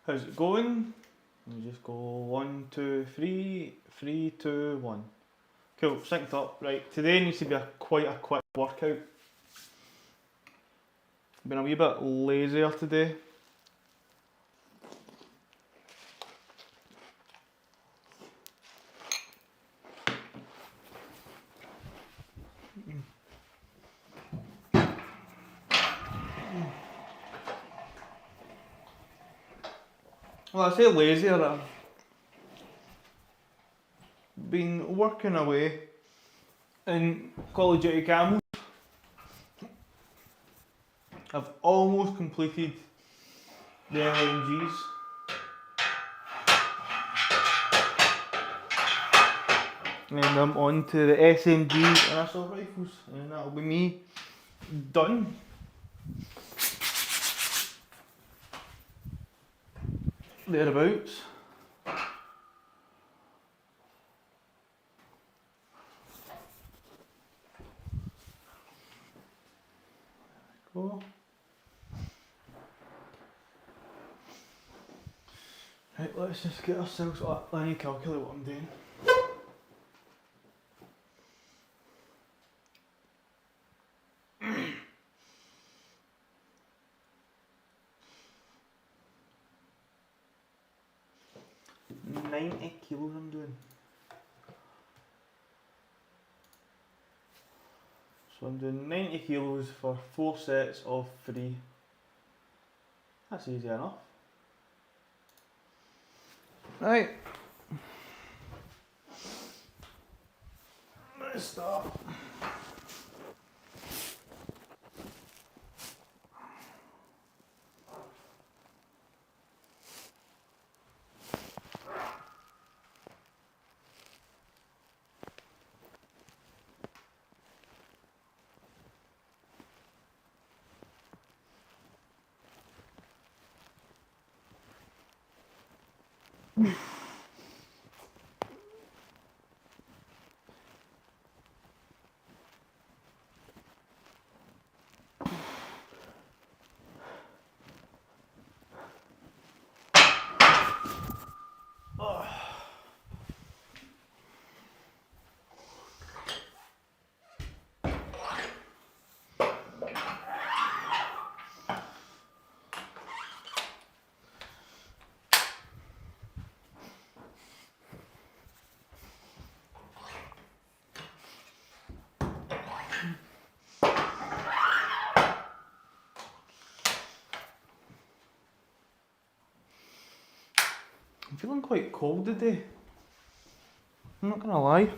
How's it going? We just go 1, 2, 3, 3, 2, 1. Cool, synced up. Right, today needs to be quite a quick workout. Been a wee bit lazier today. Well, I say lazier, I've been working away in Call of Duty Camels. I've almost completed the LMGs. And then I'm on to the SMGs and assault rifles, and that'll be me done. Thereabouts. Go. Right, let's just get ourselves up. I need to calculate what I'm doing. $90 I'm doing. So I'm doing 90 kilos for 4 sets of 3. That's easy enough. Right. Let's start. I'm feeling quite cold today. I'm not gonna lie.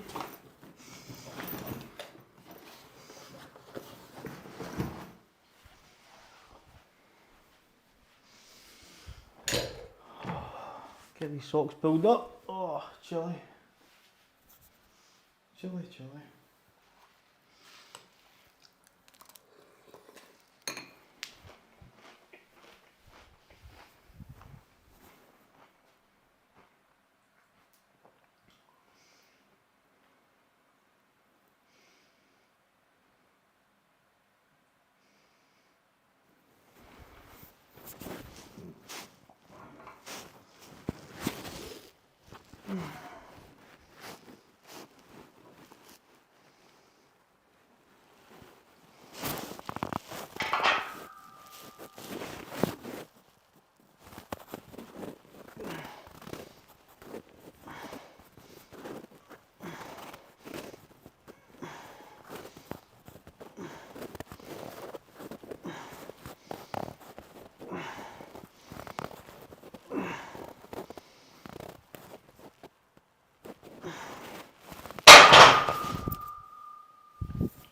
Get these socks pulled up. Oh, chilly. Chilly, chilly.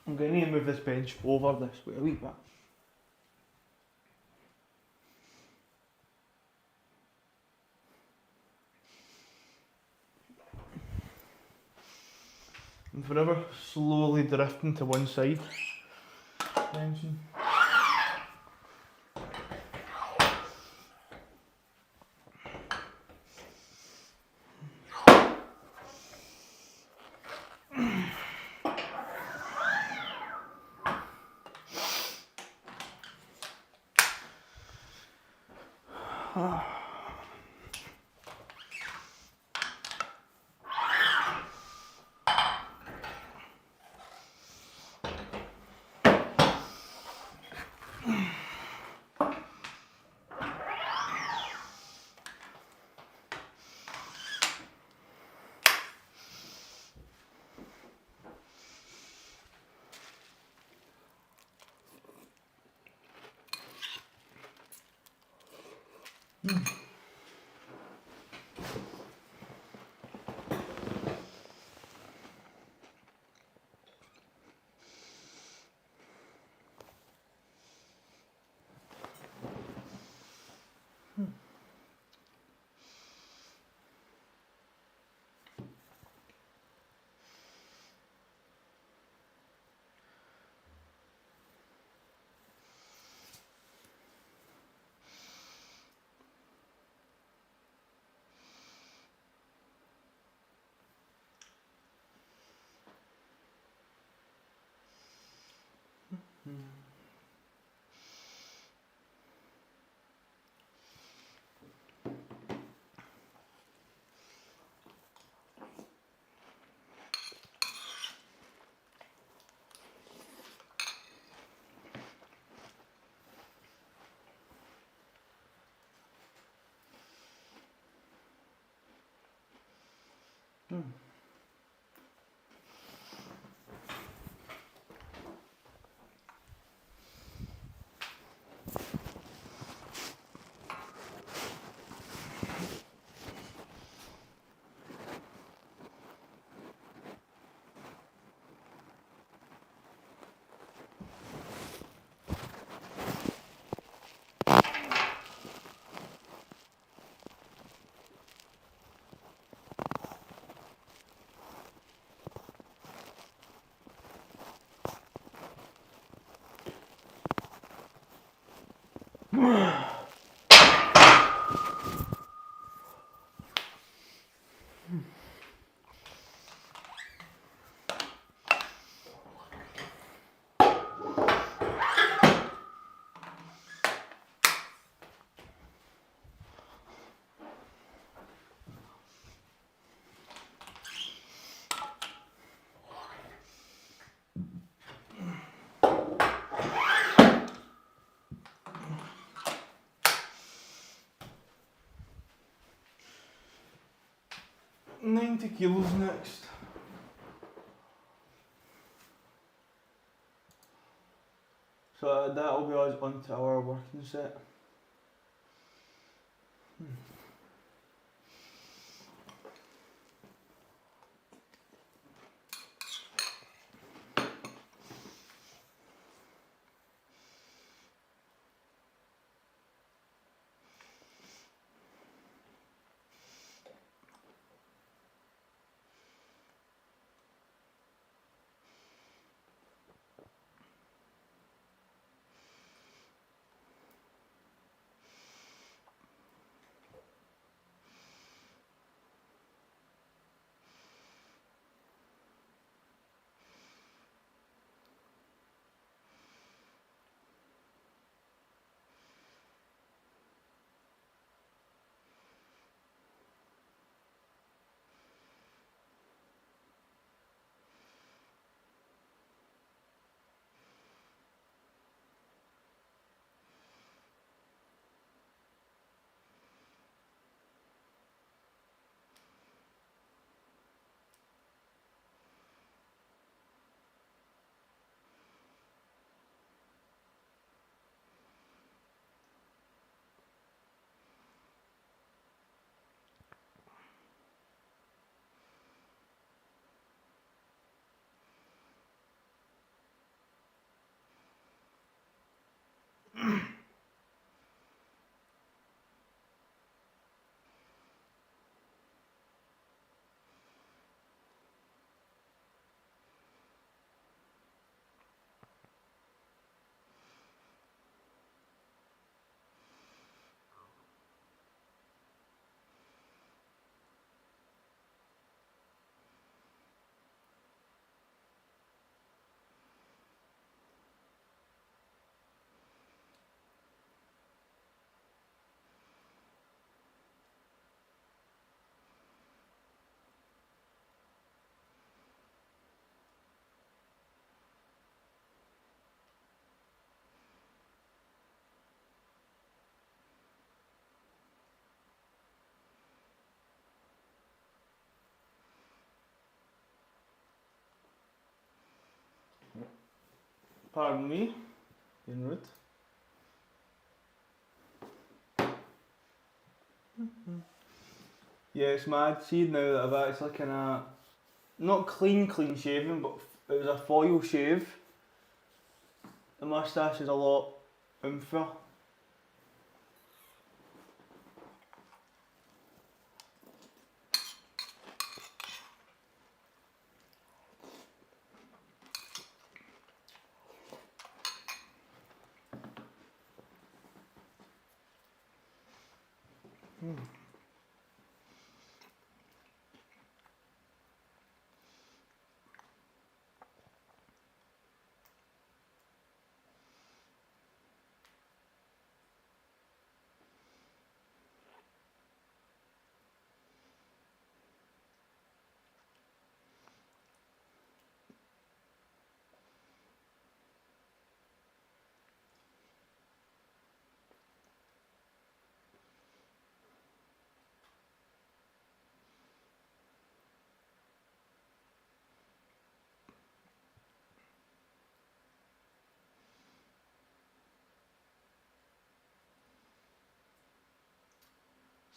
I'm going to need to move this bench over this way a wee bit. I'm forever slowly drifting to one side. Tension. 90 kilos next. So that'll be us onto our working set. Pardon me, being rude. Yeah, it's mad. See now that I've actually kind of, not clean shaven, but it was a foil shave. The moustache is a lot oompher.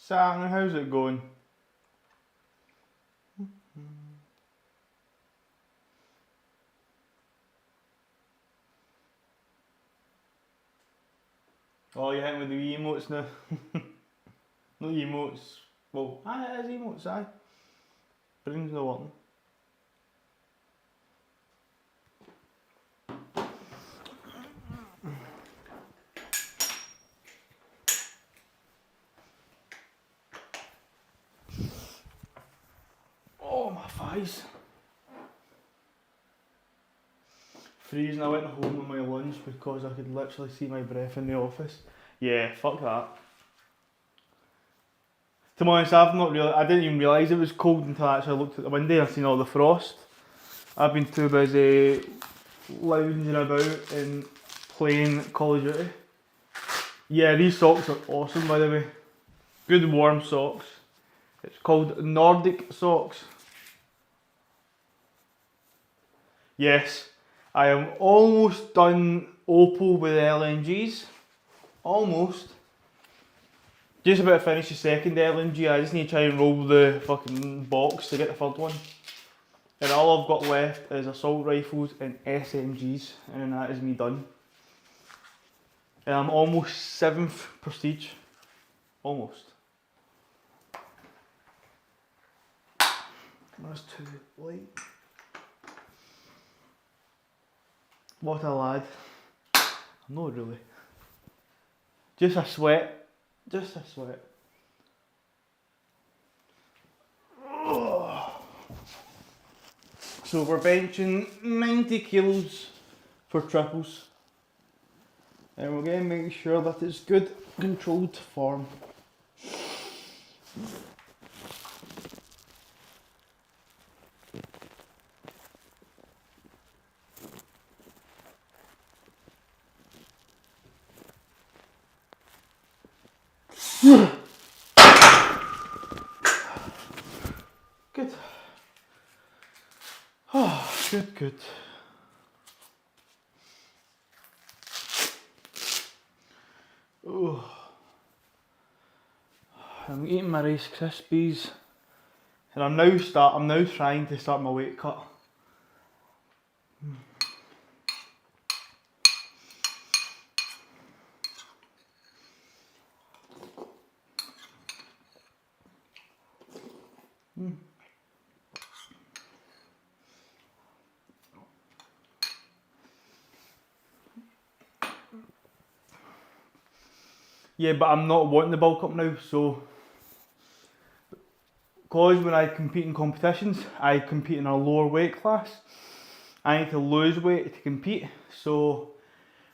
Sang, how's it going? Oh, you're hitting with the wee emotes now. Not emotes. Well, it is emotes, aye. Brain's not working. Oh, my thighs. Freezing. I went home on my lunch because I could literally see my breath in the office. Yeah, fuck that. To be honest, I didn't even realise it was cold until I actually looked at the window and seen all the frost. I've been too busy lounging about and playing Call of Duty. Yeah, these socks are awesome, by the way. Good warm socks. It's called Nordic socks. Yes, I am almost done Opal with LNGs. Almost. Just about to finish the second LMG. I just need to try and roll the fucking box to get the third one. And all I've got left is assault rifles and SMGs, and then that is me done. And I'm almost 7th prestige. Almost. That's too light. What a lad. Not really. Just a sweat. Just a sweat. So we're benching 90 kilos for triples. And we're going to make sure that it's good controlled form. Good. Oh, good. Oh. I'm eating my Rice Krispies, and I'm now trying to start my weight cut. Yeah, but I'm not wanting to bulk up now, so because when I compete in competitions, I compete in a lower weight class. I need to lose weight to compete. So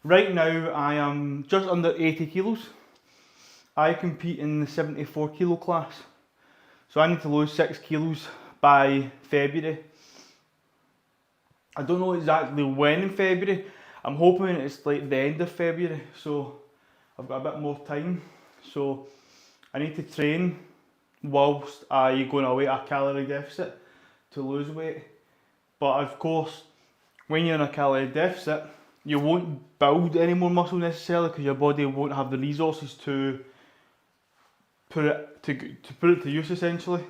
right now I am just under 80 kilos. I compete in the 74 kilo class. So I need to lose 6 kilos by February. I don't know exactly when in February. I'm hoping it's like the end of February, so I've got a bit more time. So I need to train whilst I go away a calorie deficit to lose weight. But of course, when you're in a calorie deficit, you won't build any more muscle necessarily because your body won't have the resources to put it to use essentially,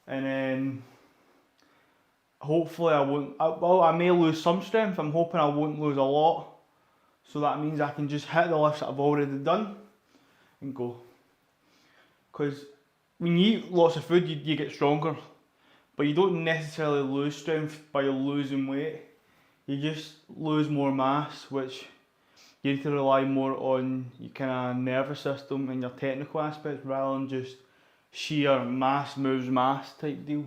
and then hopefully I won't. I may lose some strength. I'm hoping I won't lose a lot, so that means I can just hit the lifts that I've already done and go. Because when you eat lots of food, you get stronger, but you don't necessarily lose strength by losing weight. You just lose more mass, which you need to rely more on your kind of nervous system and your technical aspects rather than just sheer mass moves mass type deal.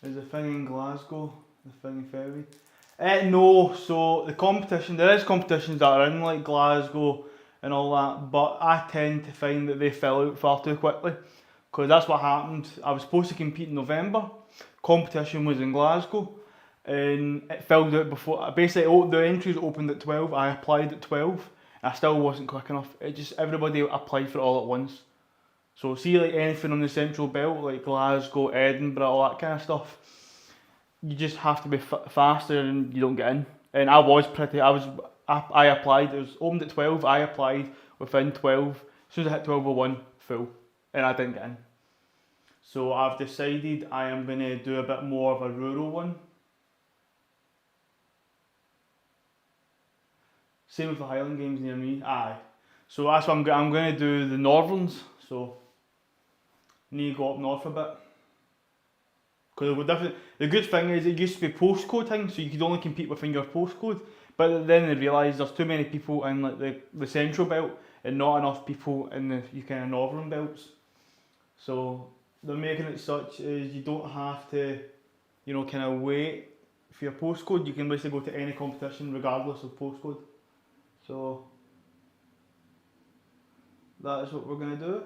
Is the thing in Glasgow, the thing in February? No, so there is competitions that are in like Glasgow and all that, but I tend to find that they fill out far too quickly, because that's what happened. I was supposed to compete in November, competition was in Glasgow, and it filled out before, basically the entries opened at 12, I applied at 12, and I still wasn't quick enough. It just, everybody applied for it all at once. So see like anything on the Central Belt, like Glasgow, Edinburgh, all that kind of stuff, you just have to be faster and you don't get in. And I applied, it was opened at 12, I applied within 12, as soon as I hit 12:01, full, and I didn't get in. So I've decided I am going to do a bit more of a rural one. Same with the Highland Games near me, aye. So that's what I'm going to do the Northerns, so need to go up north a bit. Because the good thing is it used to be postcode thing, so you could only compete within your postcode. But then they realised there's too many people in like the central belt and not enough people in the kind of northern belts. So they're making it such as you don't have to, kind of wait for your postcode. You can basically go to any competition regardless of postcode. So that is what we're going to do.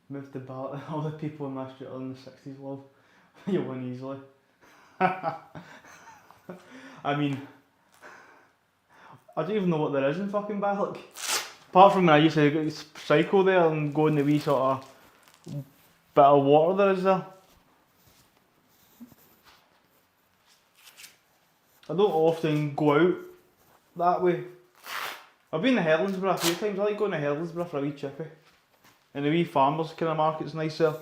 Move to Ballot. All the people in my street are in the 60s, love. You win easily. I mean, I don't even know what there is in fucking Ballock. Apart from when I used to cycle there and go in the wee sort of bit of water there is there. I don't often go out that way. I've been to Herlandsborough a few times. I like going to Herlandsborough for a wee chippy. And the wee farmers kind of market's nice there. I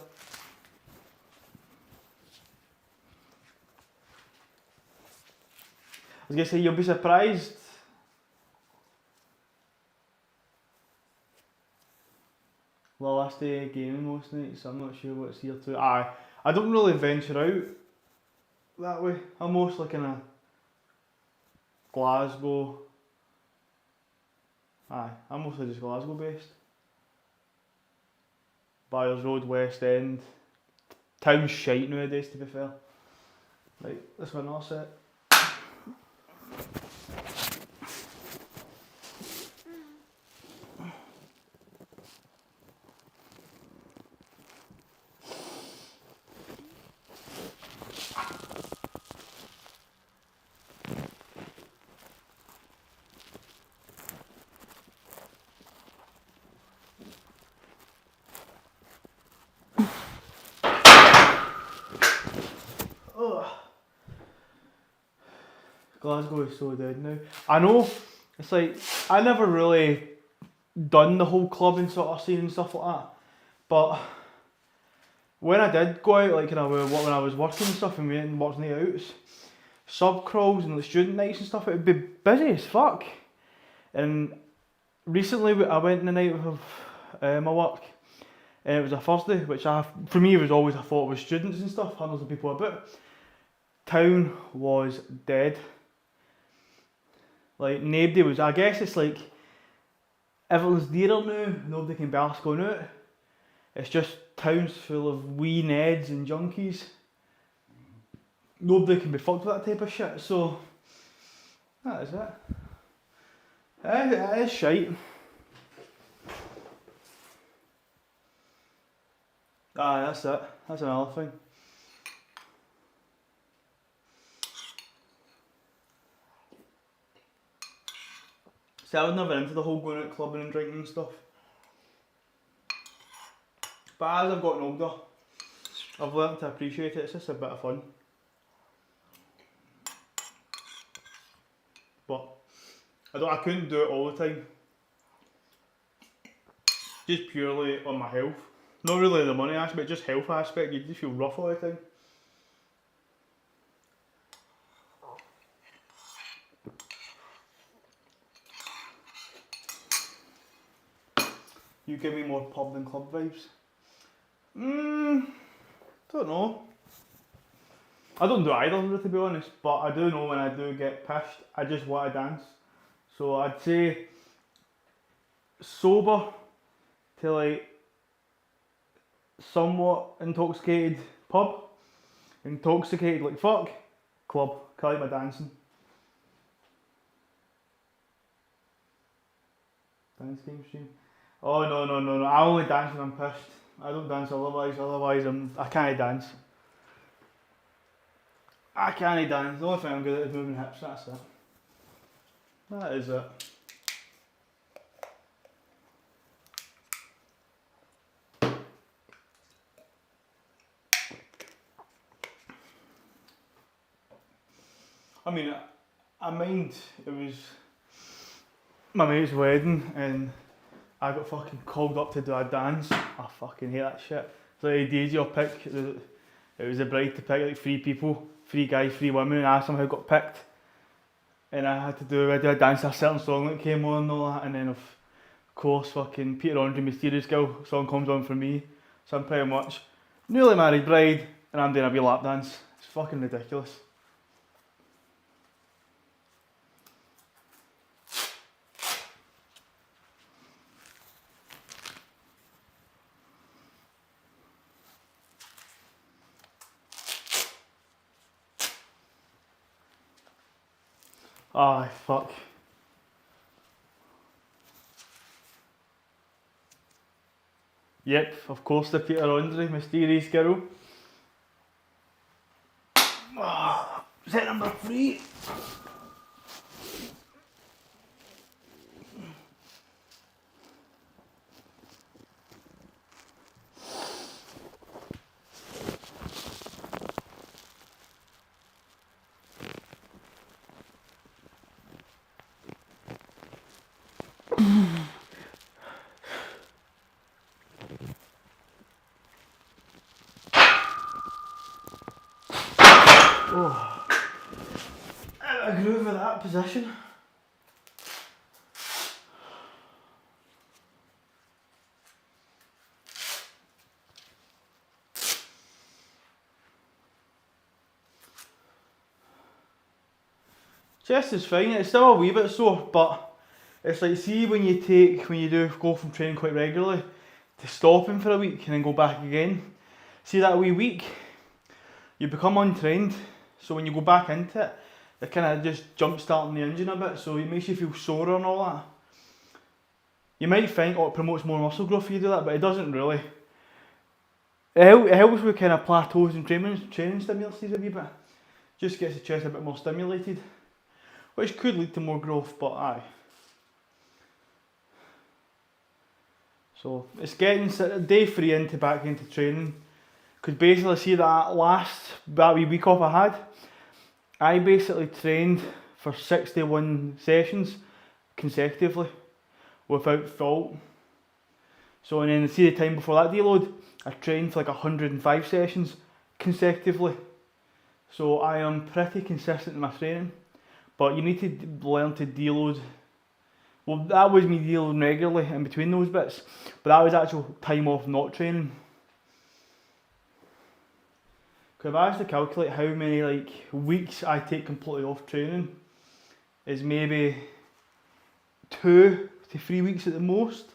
was going to say, you'll be surprised. The last day of gaming most nights, I'm not sure what's here too. I don't really venture out that way. I'm mostly kind of Glasgow. I'm mostly just Glasgow based. Byers Road, West End. Town's shite nowadays, to be fair. Right, this one all set. Glasgow is so dead now. I know, it's like, I never really done the whole clubbing sort of scene and stuff like that, but when I did go out, like when I was working and stuff and we went and worked night outs, sub crawls and like student nights and stuff, it would be busy as fuck. And recently I went on the night of my work, and it was a Thursday, which for me was always, I thought it was students and stuff, hundreds of people about. Town was dead. Like nobody was, I guess it's like, everyone's dearer now, nobody can be arsed going out. It's just towns full of wee neds and junkies. Nobody can be fucked with that type of shit, so that is it. It is shite. That's it. That's another thing. See, I was never into the whole going out clubbing and drinking and stuff. But as I've gotten older, I've learned to appreciate it. It's just a bit of fun. But I couldn't do it all the time. Just purely on my health. Not really the money aspect, just health aspect. You just feel rough all the time. You give me more pub than club vibes. Don't know. I don't do either, to be honest, but I do know when I do get pissed, I just want to dance. So I'd say sober to like somewhat intoxicated pub, intoxicated like fuck, club, 'cause I like my dancing. Dance game stream. Oh no, I only dance when I'm pissed. I don't dance otherwise I can't dance. I can't dance. The only thing I'm good at is moving hips, that's it. That is it. I mean, I mind it was my mate's wedding and I got fucking called up to do a dance. I fucking hate that shit. So the DJ will pick, it was a bride to pick like 3 people, 3 guys, 3 women, and I somehow got picked. And I had to do a dance to a certain song that came on and all that, and then of course fucking Peter Andre Mysterious Girl song comes on for me. So I'm pretty much newly married bride and I'm doing a wee lap dance. It's fucking ridiculous. Ah, fuck. Yep, of course the Peter Andre Mysterious Girl. Oh, set number 3. Oh, I groove with that position. Chest is fine, it's still a wee bit sore, but it's like, see when you do go from training quite regularly to stopping for a week and then go back again. See that wee week, you become untrained, so when you go back into it, they're kind of just jump starting the engine a bit, so it makes you feel sore and all that. You might think, oh, it promotes more muscle growth if you do that, but it doesn't really. It helps with kind of plateaus and training stimulus a wee bit. Just gets the chest a bit more stimulated, which could lead to more growth, but aye. So it's getting day 3 back into training. Could basically see that wee week off I had, I basically trained for 61 sessions consecutively without fault. So and then see the time before that deload, I trained for like 105 sessions consecutively. So I am pretty consistent in my training, but you need to learn to deload. Well, that was me deloading regularly in between those bits, but that was actual time off not training. Because if I was to calculate how many like weeks I take completely off training, is maybe 2 to 3 weeks at the most.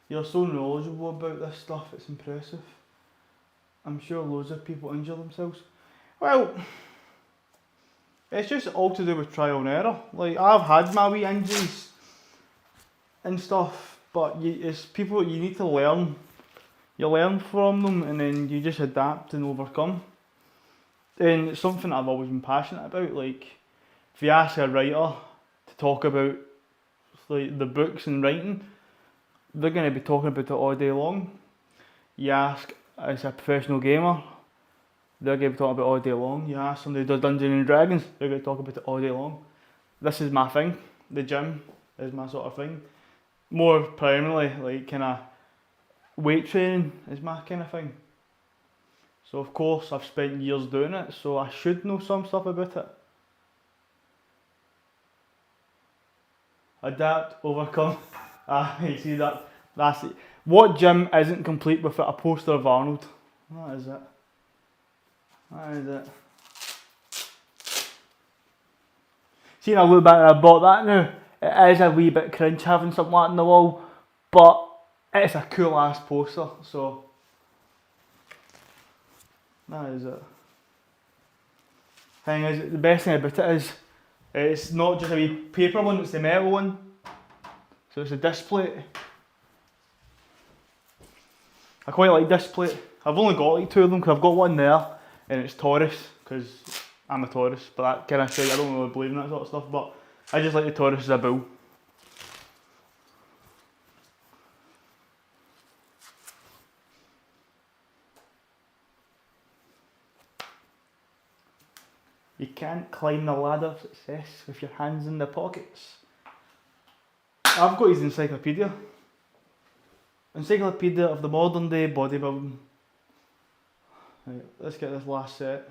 You're so knowledgeable about this stuff, it's impressive. I'm sure loads of people injure themselves. Well, it's just all to do with trial and error. Like, I've had my wee injuries and stuff, but it's people, you need to learn. You learn from them and then you just adapt and overcome. And it's something I've always been passionate about. Like, if you ask a writer to talk about like the books and writing, they're going to be talking about it all day long. You ask as a professional gamer, they're going to be talking about it all day long. You ask somebody who does Dungeons and Dragons, they're going to talk about it all day long. This is my thing. The gym is my sort of thing. More primarily, like, kind of weight training is my kind of thing. So of course I've spent years doing it, so I should know some stuff about it. Adapt, overcome. You see that? That's it. What gym isn't complete without a poster of Arnold? That is it. That is it. See, I look back and I bought that now. It is a wee bit cringe having something like that on the wall, but it's a cool ass poster, so that is it. Thing is, the best thing about it is, it's not just a wee paper one, it's the metal one. So it's a disc plate. I quite like disc plate. I've only got like 2 of them because I've got one there and it's Taurus because I'm a Taurus, but that kind of shows I don't really believe in that sort of stuff, but I just like the Taurus as a bull. You can't climb the ladder of success with your hands in the pockets. I've got his encyclopedia. Encyclopedia of the modern day bodybuilding. Right, let's get this last set.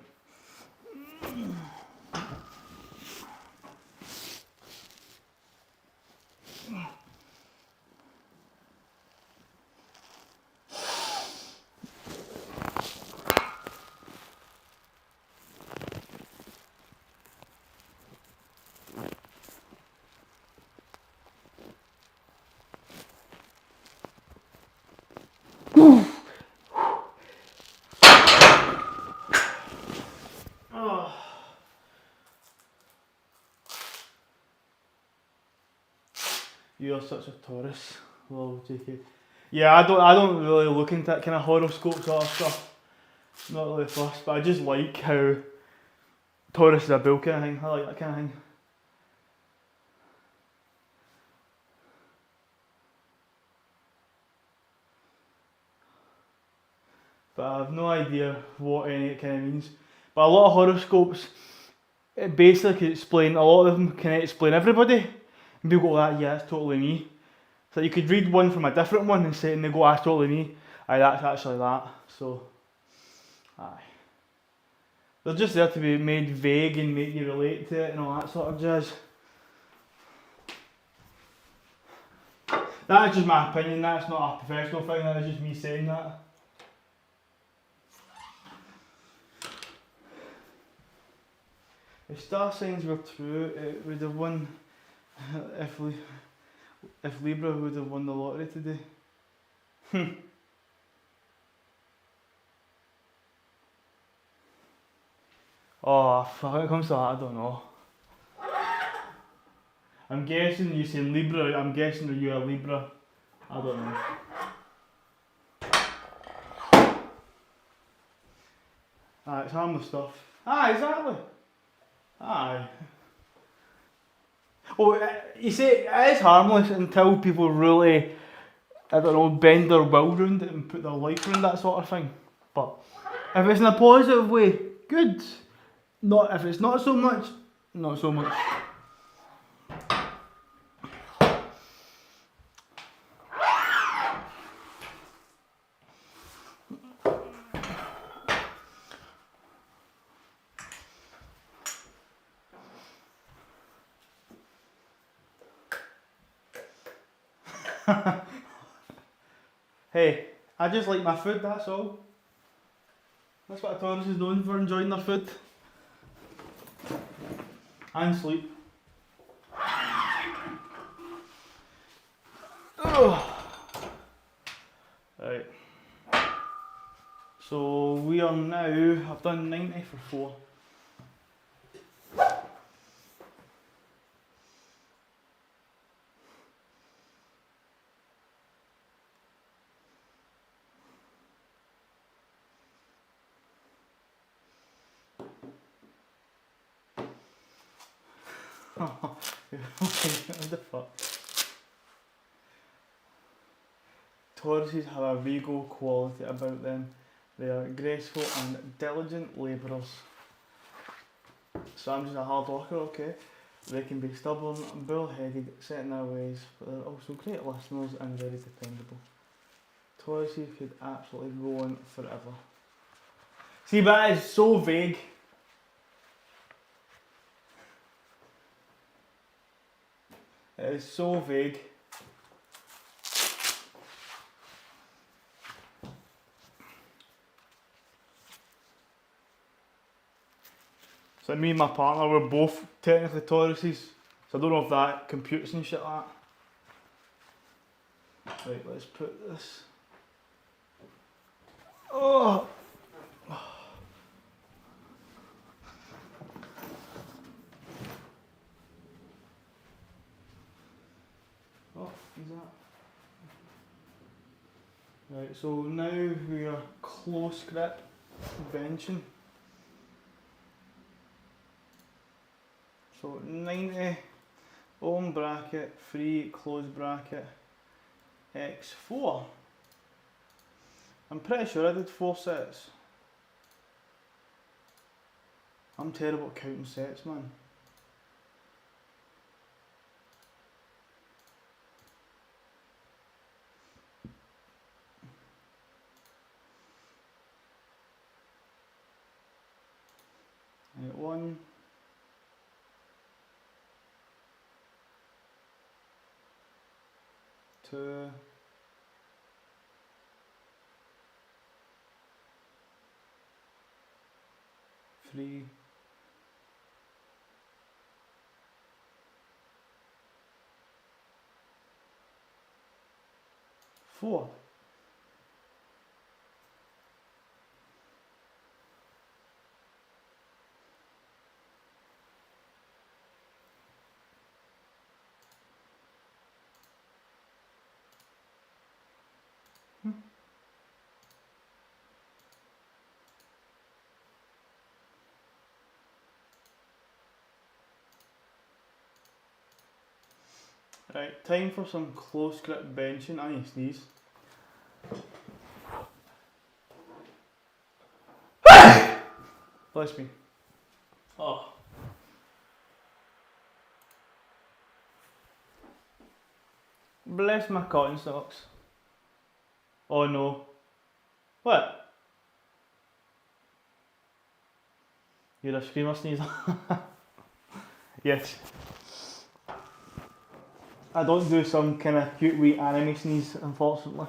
You're such a Taurus. Lol, JK. Yeah, I don't really look into that kind of horoscope sort of stuff. Not really fussed, but I just like how Taurus is a bull kind of thing. I like that kind of thing. But I have no idea what any it kind of means. But a lot of horoscopes, it basically can explain, a lot of them can explain everybody. And people go, ah, yeah, that's totally me. So you could read one from a different one and say, and they go, ah, that's totally me. Aye, that's actually that. So, aye. They're just there to be made vague and make you relate to it and all that sort of jazz. That's just my opinion, that's not a professional thing, that is just me saying that. If star signs were true, it would have won, if Libra would have won the lottery today. Oh, when it comes to that, I don't know. I'm guessing you say Libra, I'm guessing that you're a Libra. I don't know. Aye, it's harmless stuff. Aye, exactly. Aye. Well, you say it is harmless until people really, I don't know, bend their will round it and put their life around that sort of thing. But if it's in a positive way, good. Not if it's not so much, not so much. Hey, I just like my food, that's all. That's what a Taurus is known for, enjoying their food. And sleep. Right. So we are now, I've done 90 for 4. What the fuck? Tauruses have a regal quality about them. They are graceful and diligent labourers. So I'm just a hard worker, okay? They can be stubborn, bull-headed, set in their ways, but they're also great listeners and very dependable. Tauruses could absolutely go on forever. See, but that is so vague. It is so vague. So me and my partner were both technically Tauruses, so I don't know if that computes and shit like that. Right, let's put this. Oh! Oh, is that? Right, so now we are close grip benching. So 90, open bracket, free, close bracket, x4. I'm pretty sure I did 4 sets. I'm terrible at counting sets, man. Right, 1, 2, 3, 4. Right, time for some close grip benching. I need to sneeze. Bless me. Oh. Bless my cotton socks. Oh no. What? You're a screamer sneezer. Yes. I don't do some kind of cute wee anime sneeze, unfortunately.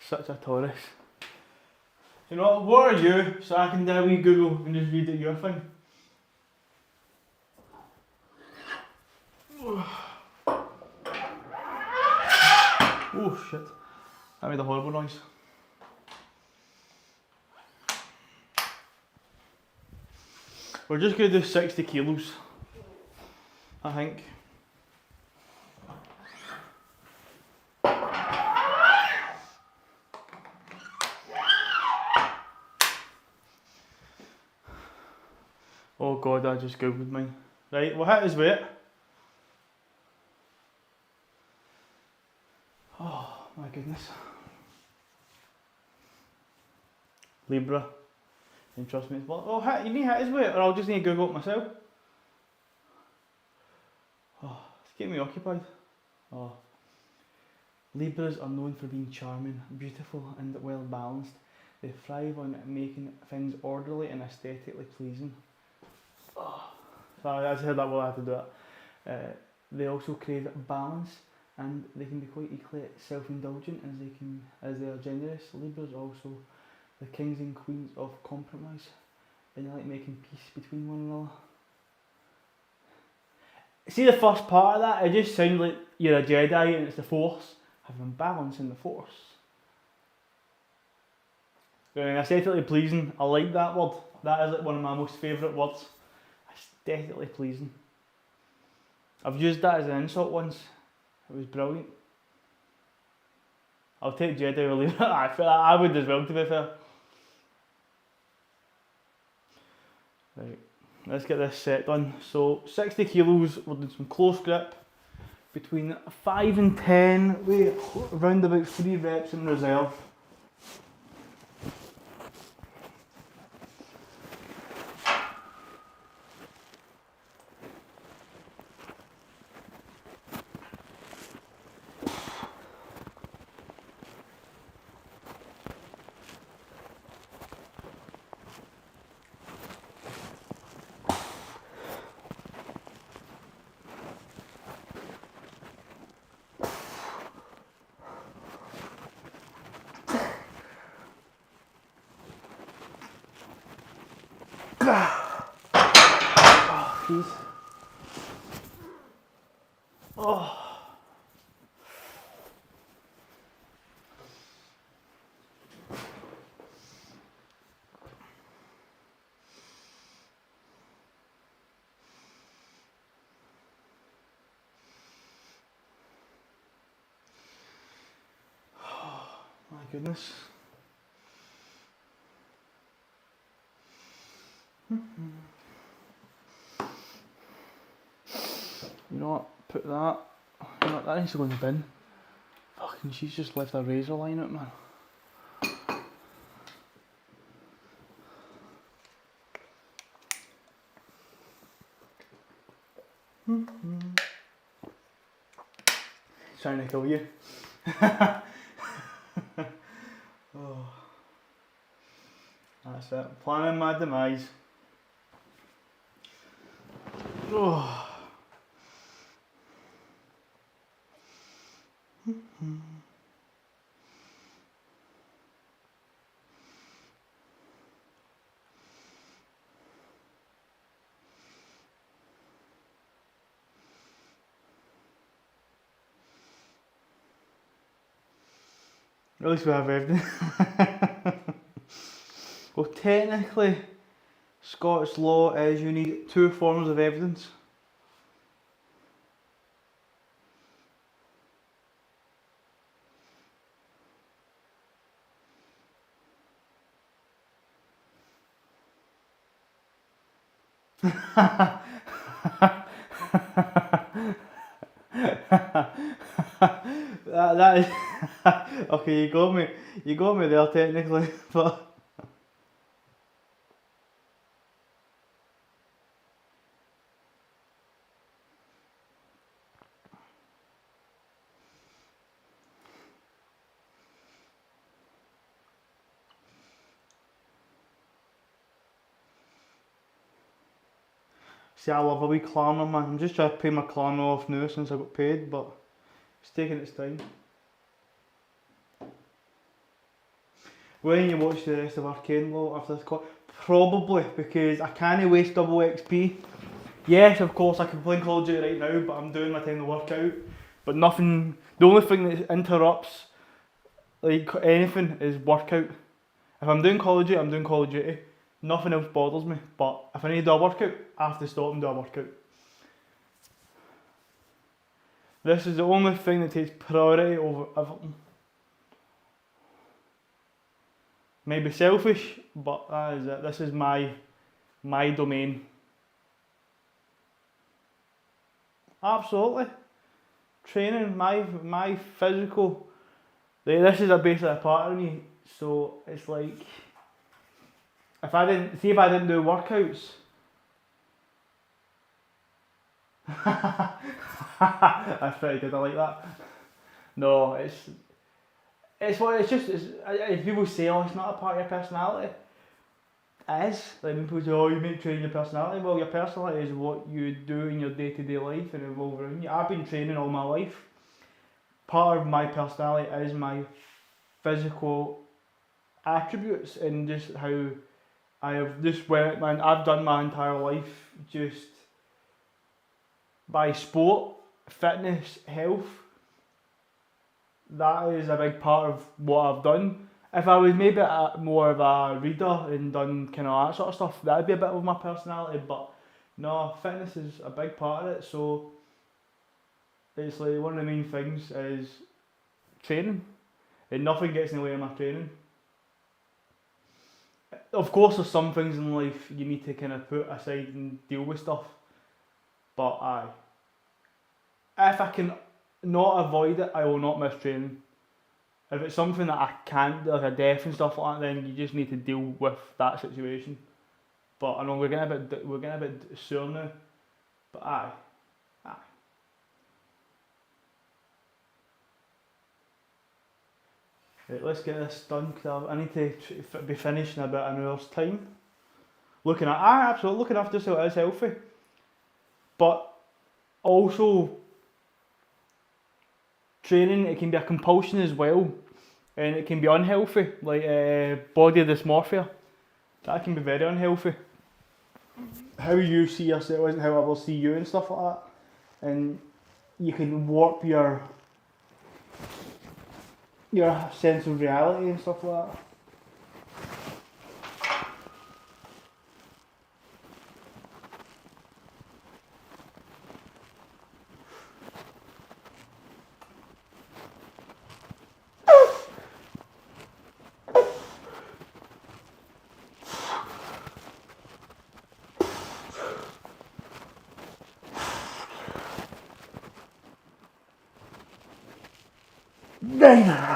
Such a Taurus. You know what are you? So I can do a wee Google and just read at your thing. Oh shit. That made a horrible noise. We're just going to do 60 kilos, I think. Oh god, I just googled mine. Right, we'll hit his weight. Oh my goodness. Libra. And trust me, it's well, oh, you need to hit his weight, or I'll just need to Google it myself. Oh, it's keeping me occupied. Oh. Libras are known for being charming, beautiful, and well balanced. They thrive on making things orderly and aesthetically pleasing. Oh. Sorry, I just heard that while I had to do it. they also crave balance, and they can be quite equally self-indulgent as they are generous. Libras are also the kings and queens of compromise, and they like making peace between one another. See the first part of that, it just sounds like you're a Jedi and it's the Force, having balance in the Force. Aesthetically pleasing, I like that word. That is like one of my most favourite words. Aesthetically pleasing. I've used that as an insult once. It was brilliant. I'll take Jedi or leave it. I would as well, to be fair. Right, let's get this set done. So 60 kilos, we're doing some close grip. Between 5 and 10, we around about 3 reps in reserve. Oh, jeez. Oh. My goodness. You know what? Put that. You know what? That needs to go in the bin. Fucking, she's just left a razor line out, man. Trying to kill you. Oh. That's it. Planning my demise. Oh. At least we have evidence. Well, technically, Scottish law is you need 2 forms of evidence. that is okay. You got me there technically, but see, I love a wee climber, man. I'm just trying to pay my climber off now since I got paid, but it's taking its time. When you watch the rest of Arcane Law after this call, probably because I can't waste double XP. Yes, of course I can play Call of Duty right now, but I'm doing my time to work out. But nothing, the only thing that interrupts like anything is workout. If I'm doing Call of Duty, I'm doing Call of Duty. Nothing else bothers me, but if I need to do a workout, I have to stop and do a workout. This is the only thing that takes priority over everything. Maybe selfish, but that is it. This is my domain. Absolutely. Training, my physical, this is basically a part of me, so it's like, if I didn't do workouts, that's pretty good, I like that. No, it's people say, oh, it's not a part of your personality. it is. Like when people say, oh, you make training your personality. Well, your personality is what you do in your day-to-day life and evolve around you. I've been training all my life. Part of my personality is my physical attributes and just how I have just went, man, I've done my entire life just by sport, fitness, health. That is a big part of what I've done. If I was maybe more of a reader and done kind of that sort of stuff, that would be a bit of my personality, but no, fitness is a big part of it, so it's like one of the main things is training, and nothing gets in the way of my training. Of course there's some things in life you need to kind of put aside and deal with stuff, but if I can not avoid it, I will not miss training. If it's something that I can't do, like a death and stuff like that, then you just need to deal with that situation. But I know we're getting a bit sore now, but aye. Right, let's get this done because I need to be finished in about an hour's time. Absolutely looking after so it is healthy, but also training, it can be a compulsion as well, and it can be unhealthy, like body dysmorphia. That can be very unhealthy. How you see yourself isn't how I will see you and stuff like that, and you can warp your sense of reality and stuff like that. Damn.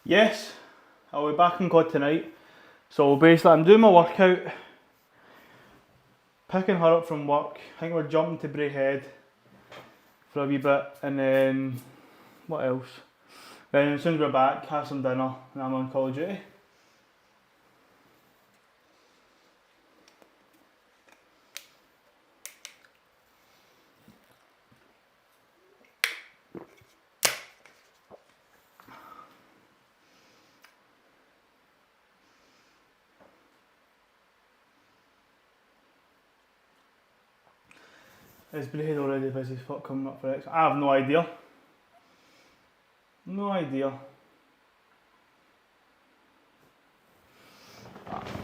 Yes, I'll be back in God tonight. So basically I'm doing my workout, picking her up from work. I think we're jumping to Braehead for a wee bit, and then what else? Then as soon as we're back, have some dinner and I'm on Call of Duty. Is Braehead already busy as fuck coming up for X? I have no idea. No idea.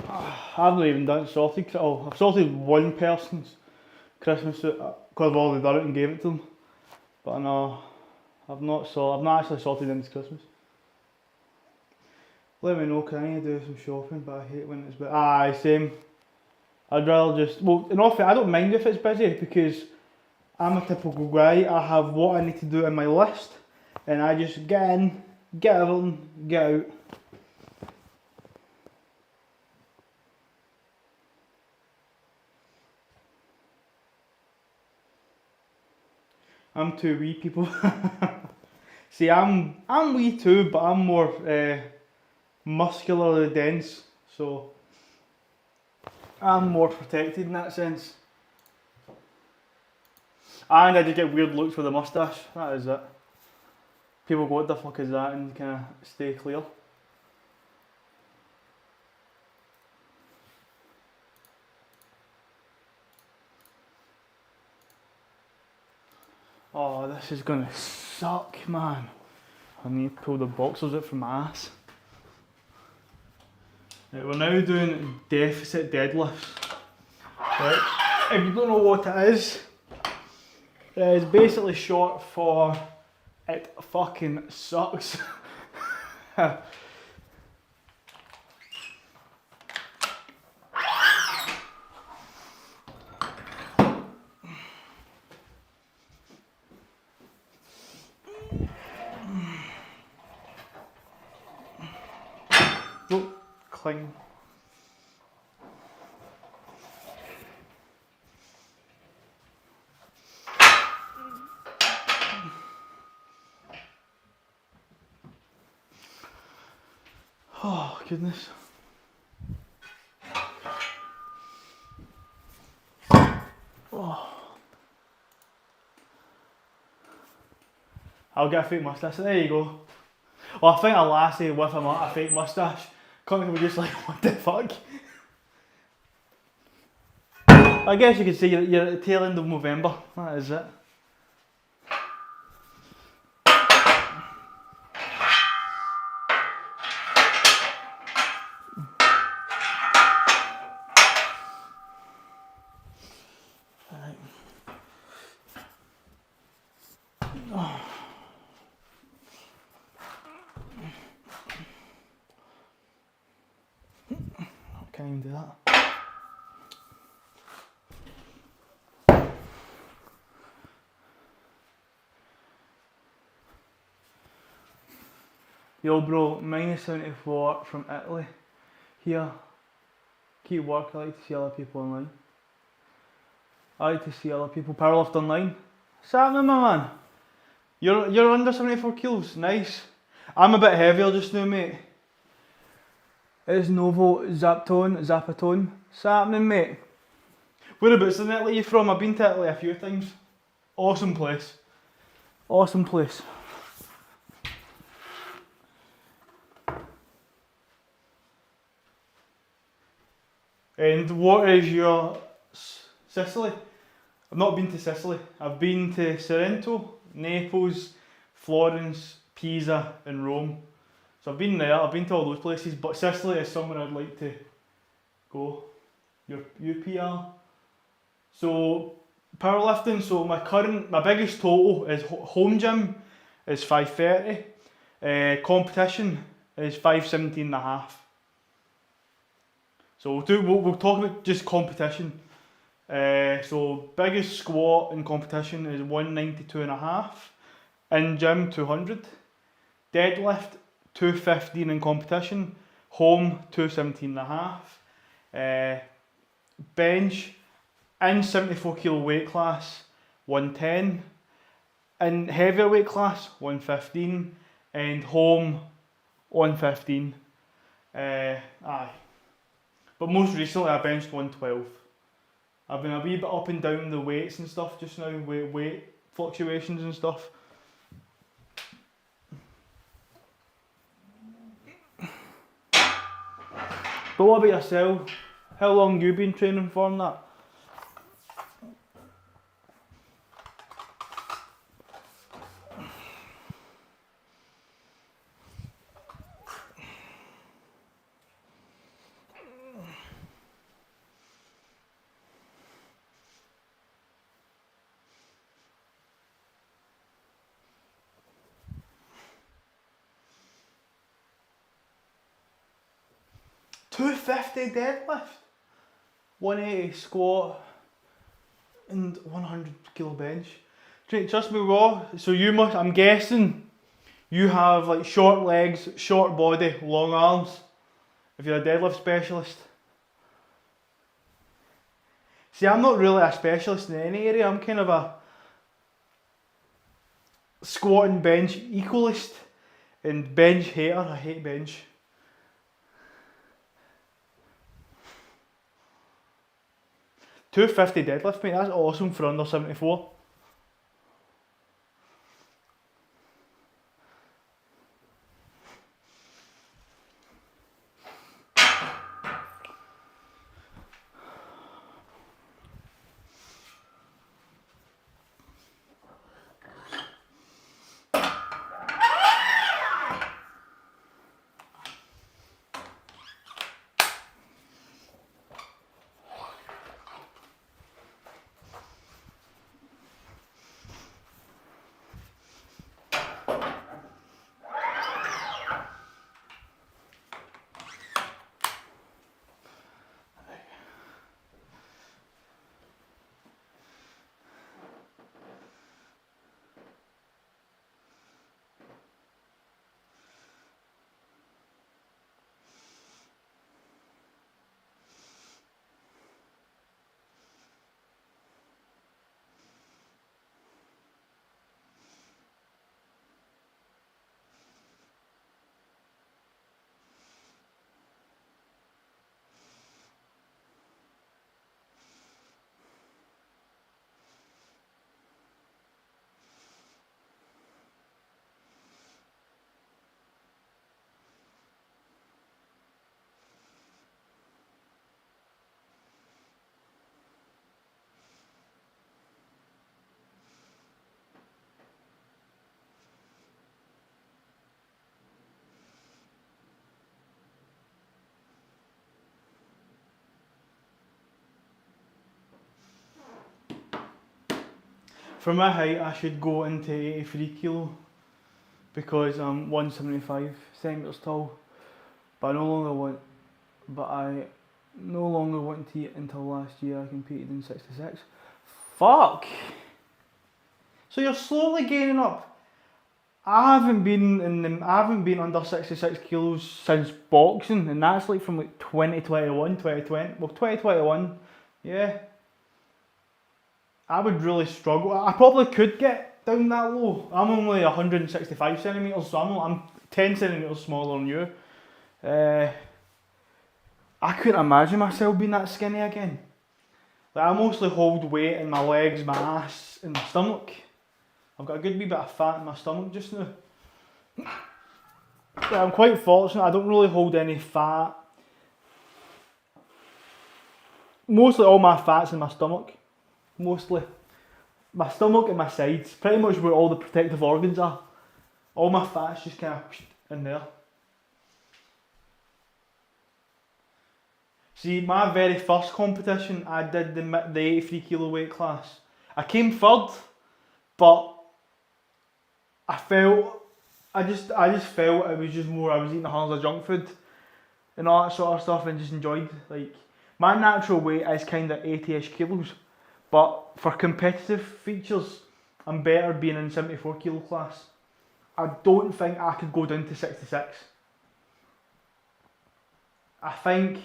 I haven't even done sorted. Oh, I've sorted one person's Christmas suit because I've already done it and gave it to them. But no, I've not actually sorted into Christmas. Let me know, can I do some shopping? But I hate when it's busy. Aye, same. I'd rather just, well, in all fairness, I don't mind if it's busy because I'm a typical guy. I have what I need to do in my list and I just get in, get everything, get out. I'm too wee, people. See, I'm wee too, but I'm more muscularly dense, so I'm more protected in that sense. And I just get weird looks with a moustache, that is it. People go, what the fuck is that, and kind of stay clear. Oh, this is gonna suck, man. I need to pull the boxers out from my ass. Right, we're now doing deficit deadlifts. Right. If you don't know what it is, it's basically short for it fucking sucks. Oh, cling. Oh, goodness. Oh. I'll get a fake moustache. There you go. Well, I think a lassie with a fake moustache can't be just like, what the fuck? I guess you could say you're at the tail end of November. That is it. Can't even do that. Yo bro, -74 from Italy. Here. Keep work, I like to see other people online. I like to see other people powerlift online. What's happening, my man? You're under 74 kilos, nice. I'm a bit heavier just now, mate. It's Novo Zapatone. What's happening, mate? Whereabouts in Italy are you from? I've been to Italy a few times. Awesome place. Awesome place. And what is your Sicily? I've not been to Sicily. I've been to Sorrento, Naples, Florence, Pisa and Rome. So I've been there, I've been to all those places, but Sicily is somewhere I'd like to go. Your UPR. So powerlifting, so my biggest total is home gym is 530. Competition is 517.5. So we'll talk about just competition. So biggest squat in competition is 192.5. In gym 200. Deadlift 215 in competition. Home 217.5. Bench in 74 kilo weight class 110. In heavier weight class 115. And home 115. Aye. But most recently I benched 112. I've been a wee bit up and down the weights and stuff just now, weight fluctuations and stuff. But what about yourself? How long have you been training for and that? $250 deadlift, 180 squat, and 100 kilo bench. Trust me, raw. So you must. I'm guessing you have like short legs, short body, long arms. If you're a deadlift specialist. See, I'm not really a specialist in any area. I'm kind of a squat and bench equalist, and bench hater. I hate bench. $250 deadlift, mate, that's awesome for under 74. For my height, I should go into 83 kilo because I'm 175 centimeters tall. But I no longer want to eat until last year I competed in 66. Fuck! So you're slowly gaining up. I haven't been under 66 kilos since boxing, and that's like from like 2021, yeah. I would really struggle. I probably could get down that low. I'm only 165 centimeters, so I'm 10 centimeters smaller than you. I couldn't imagine myself being that skinny again. Like, I mostly hold weight in my legs, my ass, and my stomach. I've got a good wee bit of fat in my stomach just now. Yeah, I'm quite fortunate, I don't really hold any fat. Mostly all my fat's in my stomach. Mostly. My stomach and my sides, pretty much where all the protective organs are. All my fat's just kind of in there. See, my very first competition, I did the 83 kilo weight class. I came third, but I just felt it was just more, I was eating tons of junk food and all that sort of stuff and just enjoyed, like, my natural weight is kind of 80-ish kilos, but for competitive features, I'm better being in 74 kilo class. I don't think I could go down to 66. I think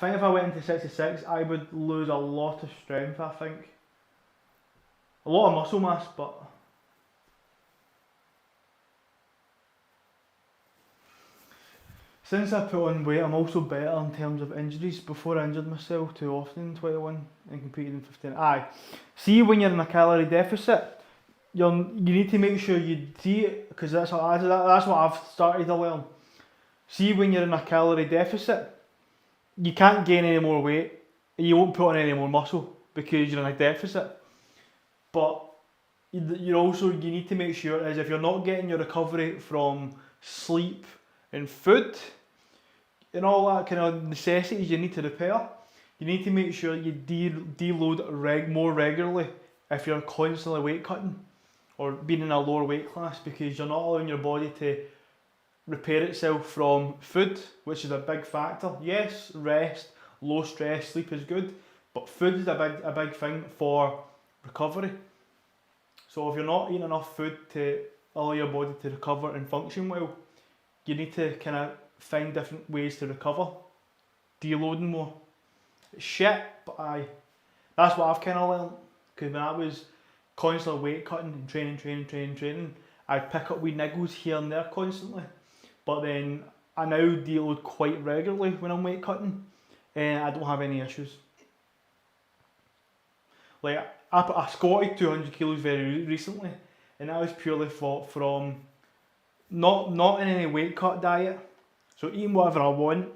if I went into 66, I would lose a lot of strength, I think. A lot of muscle mass, but since I put on weight, I'm also better in terms of injuries. Before I injured myself too often in 21 and competed in 15. Aye. See, when you're in a calorie deficit, you need to make sure you see it, because that's what I've started to learn. See, when you're in a calorie deficit, you can't gain any more weight, and you won't put on any more muscle because you're in a deficit. But you need to make sure is if you're not getting your recovery from sleep and food and all that kind of necessities you need to repair, you need to make sure you deload more regularly if you're constantly weight cutting or being in a lower weight class, because you're not allowing your body to repair itself from food, which is a big factor. Yes, rest, low stress, sleep is good, but food is a big thing for recovery. So if you're not eating enough food to allow your body to recover and function well, you need to kind of find different ways to recover, deloading more. It's shit, but that's what I've kind of learned, because when I was constantly weight cutting and training, I'd pick up wee niggles here and there constantly, but then I now deload quite regularly when I'm weight cutting and I don't have any issues. Like, I squatted 200 kilos very recently, and that was purely from not in any weight cut diet, so eating whatever I want,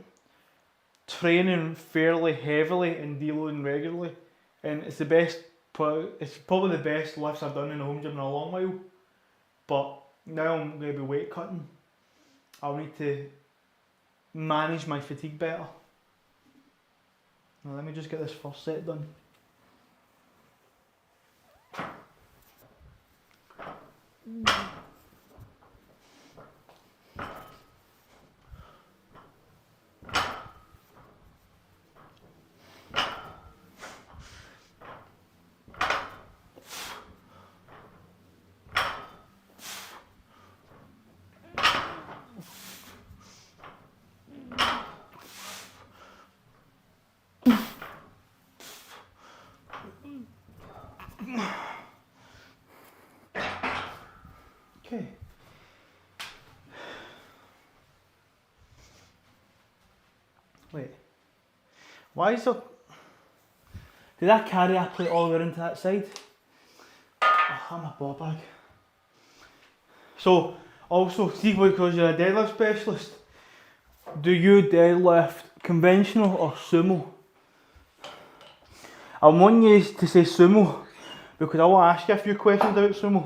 training fairly heavily and deloading regularly, and it's probably the best lifts I've done in the home gym in a long while. But now I'm going to be weight cutting, I'll need to manage my fatigue better. Now let me just get this first set done. Okay. Wait. Why is there... Did I carry a plate all the way into that side? Oh, I'm a ball bag. So, also, see, because you're a deadlift specialist, do you deadlift conventional or sumo? I want you to say sumo because I want to ask you a few questions about sumo.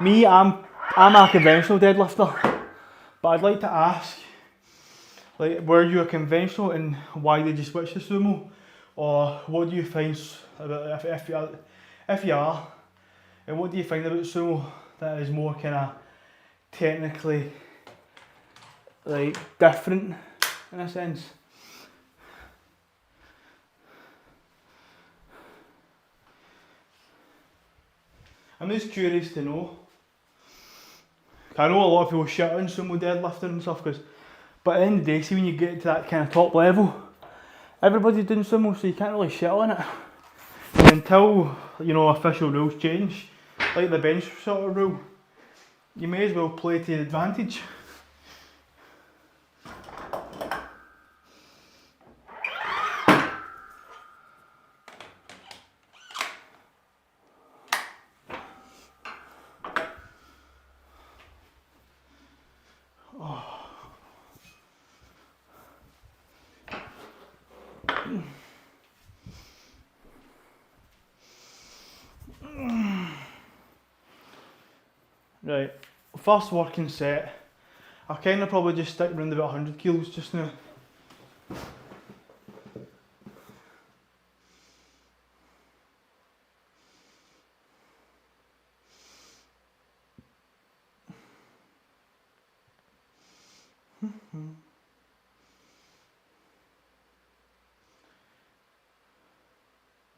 Me, I'm a conventional deadlifter, but I'd like to ask, like, were you a conventional and why did you switch to sumo? Or what do you find about if you are, and what do you find about sumo that is more kind of technically like different in a sense? I'm just curious to know. I know a lot of people shit on sumo deadlifting and stuff, but at the end of the day, see when you get to that kind of top level, everybody's doing sumo, so you can't really shit on it. And until, you know, official rules change, like the bench sort of rule, you may as well play to the advantage. Right, first working set, I'll kind of probably just stick around about 100 kilos just now.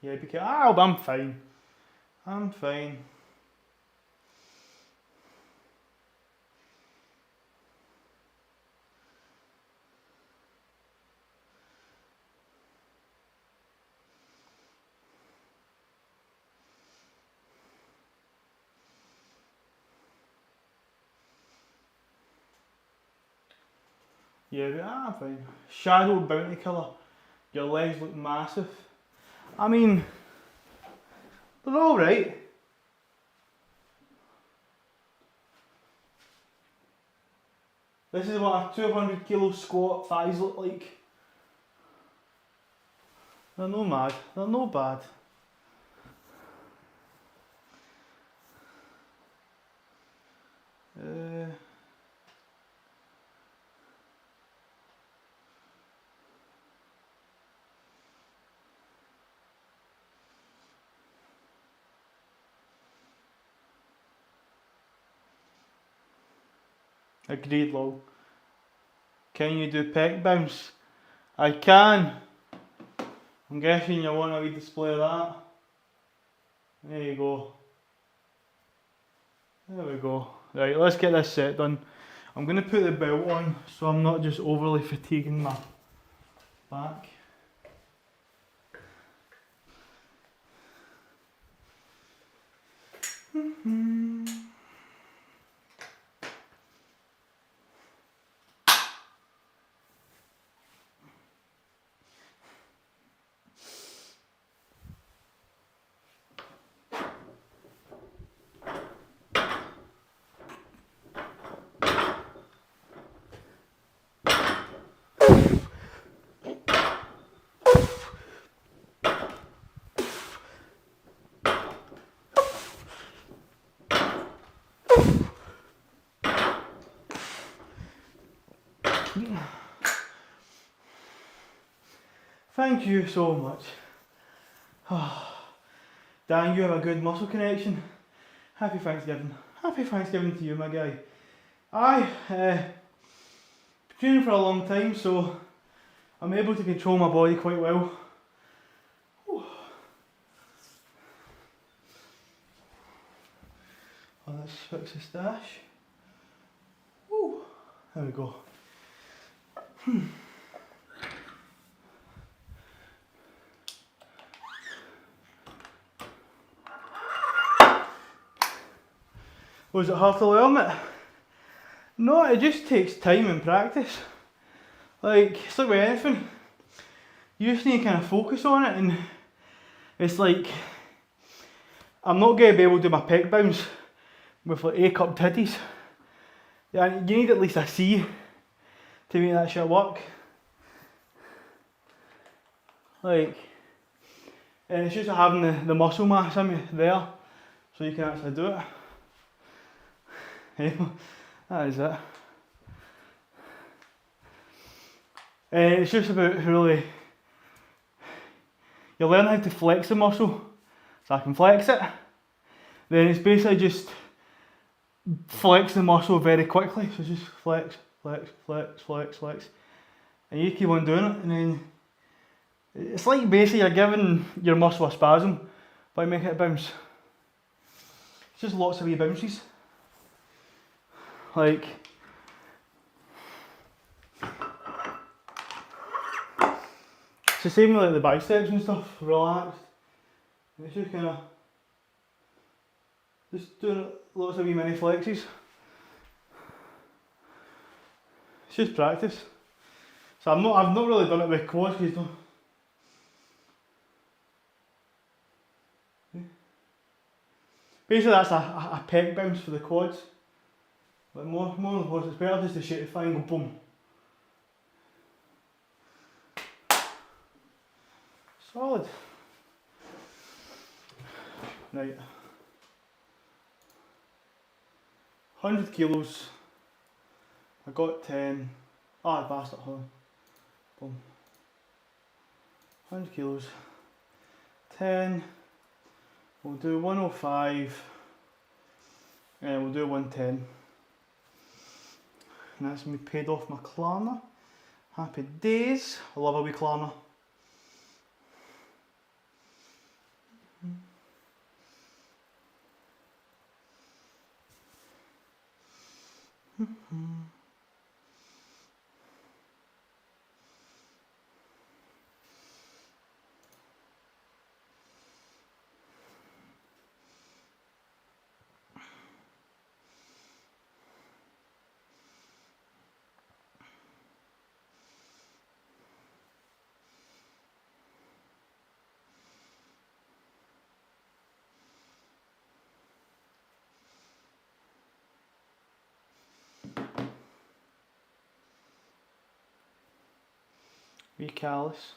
Yeah, because I'm fine. I'm fine. Yeah, but I'm fine. Shadow bounty killer. Your legs look massive. I mean, they're alright. This is what a 200 kilo squat thighs look like. They're no mad, they're no bad. Agreed, lol. Can you do pec bounce? I can. I'm guessing you want a wee display of that. There you go. There we go. Right, let's get this set done. I'm going to put the belt on so I'm not just overly fatiguing my back. Thank you so much. Dan, you have a good muscle connection. Happy Thanksgiving. Happy Thanksgiving to you, my guy. Been training for a long time, so I'm able to control my body quite well. Oh, let's fix the stash. Ooh, there we go. Was it hard to learn it? No, it just takes time and practice. Like, it's like with anything. You just need to kind of focus on it, and it's like, I'm not going to be able to do my pec bounce with like A-cup titties. Yeah, you need at least a C to make that shit work. Like, and it's just having the muscle mass in me there, so you can actually do it. That is it. It's just about really you learn how to flex the muscle. So I can flex it. Then it's basically just flex the muscle very quickly. So just flex, flex, flex, flex, flex. And you keep on doing it, and then it's like basically you're giving your muscle a spasm by making it bounce. It's just lots of wee bounces. Like, it's the same with like the biceps and stuff, relaxed. And it's just kind of, just doing lots of wee mini flexes. It's just practice. So I've not really done it with quads because basically that's a pec bounce for the quads. But more than the quads, it's better just to shake the thigh and go boom. Solid. Right. 100 kilos. I got 10. Ah, I passed it, hold on. Boom. 100 kilos. 10. We'll do 105. And we'll do 110. And that's me paid off my Klarna. Happy days. I love a wee Klarna. Wee callus.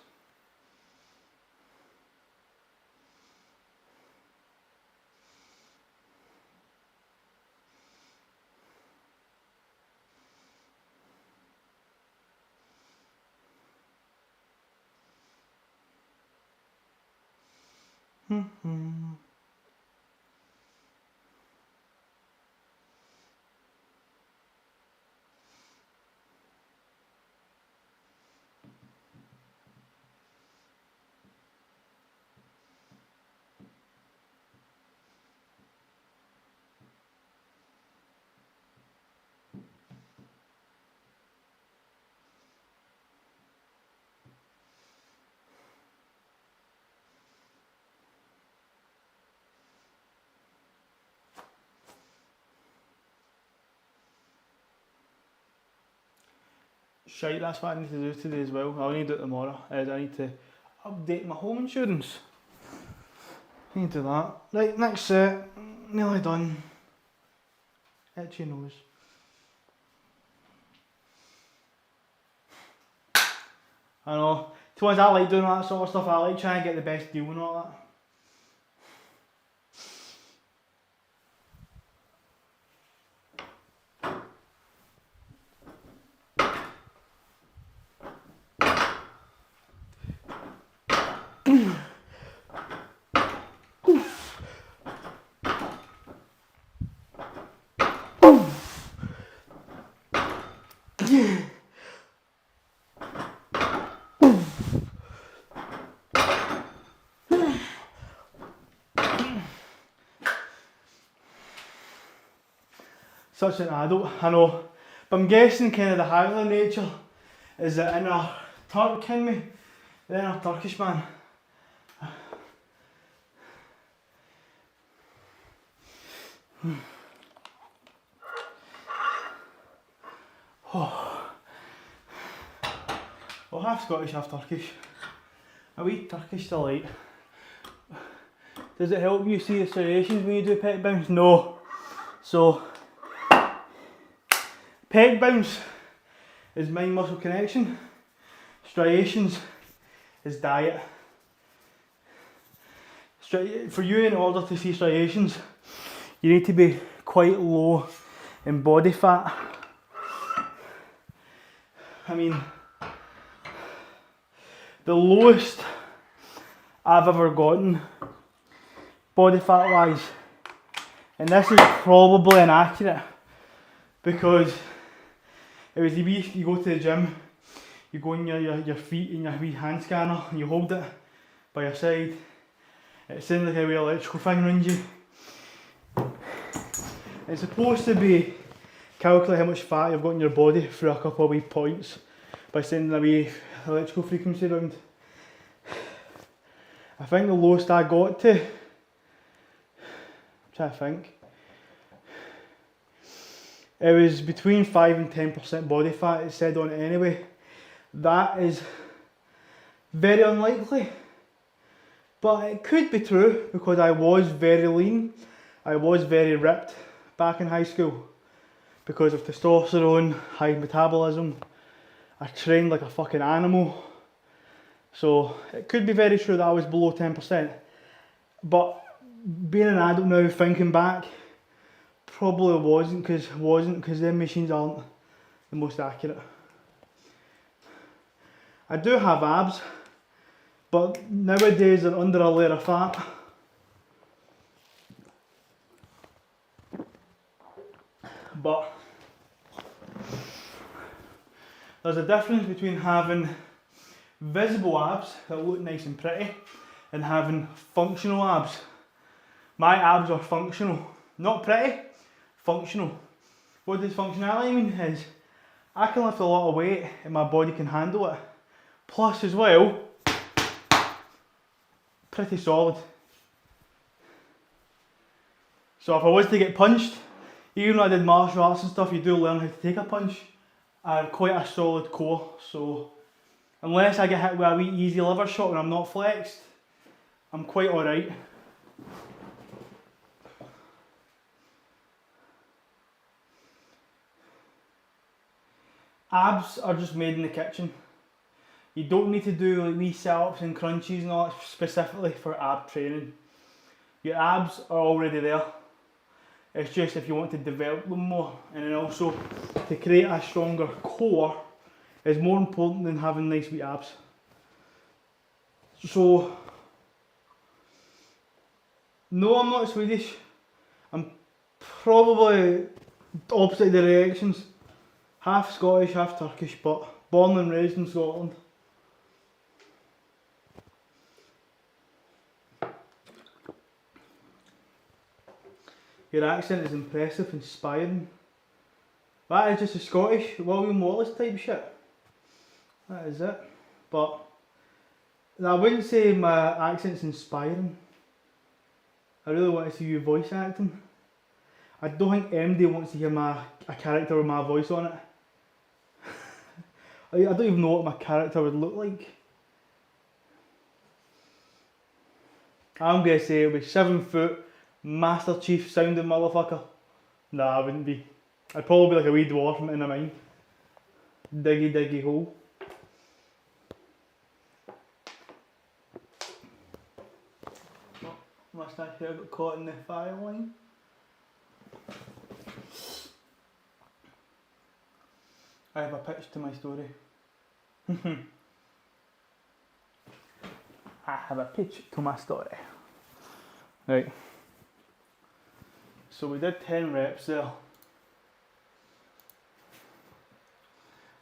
Shite, that's what I need to do today as well. I'll need to do it tomorrow. I need to update my home insurance. I need to do that. Right, next set. Nearly done. Itchy nose. I know. To be honest, I like doing that sort of stuff. I like trying to get the best deal and all that. Such an adult, I know. But I'm guessing kind of the Haggler nature is the inner Turk in me, the inner Turkish man. Oh. Well, half Scottish, half Turkish. A wee Turkish delight. Does it help you see the striations when you do pec bounce? No. So, pec bounce is mind muscle connection. Striations is diet. For you, in order to see striations, you need to be quite low in body fat. I mean, the lowest I've ever gotten, body fat wise. And this is probably inaccurate because it was the wee, you go to the gym, you go in your feet in your wee hand scanner and you hold it by your side. It sounds like a wee electrical thing around you. It's supposed to be calculate how much fat you've got in your body through a couple of wee points by sending a wee electrical frequency around. I think the lowest I got to, I'm trying to think, it was between 5 and 10% body fat, it said on it anyway. That is very unlikely, but it could be true because I was very lean, I was very ripped back in high school because of testosterone, high metabolism. I trained like a fucking animal, so it could be very true that I was below 10%, but being an adult now, thinking back, probably wasn't because them machines aren't the most accurate. I do have abs, but nowadays they're under a layer of fat. But there's a difference between having visible abs that look nice and pretty and having functional abs. My abs are functional, not pretty, functional. What does functionality mean is I can lift a lot of weight and my body can handle it. Plus as well, pretty solid. So if I was to get punched, even though I did martial arts and stuff, you do learn how to take a punch. I have quite a solid core, so unless I get hit with a wee easy liver shot when I'm not flexed, I'm quite alright. Abs are just made in the kitchen. You don't need to do like wee sit-ups and crunches and all that specifically for ab training. Your abs are already there. It's just if you want to develop them more, and then also to create a stronger core is more important than having nice wee abs. So, no, I'm not Swedish. I'm probably opposite directions. Half Scottish, half Turkish, but born and raised in Scotland. Your accent is impressive, inspiring. That is just a Scottish William Wallace type shit. That is it. But I wouldn't say my accent's inspiring. I really want to see you voice acting. I don't think MD wants to hear a character with my voice on it. I don't even know what my character would look like. I'm going to say it would be 7 foot, Master Chief sounding motherfucker. Nah, I wouldn't be. I'd probably be like a wee dwarf from in a mine. Diggy diggy hole. Oh, must actually have got caught in the fire line. I have a pitch to my story. I have a pitch to my story. Right. So we did 10 reps there.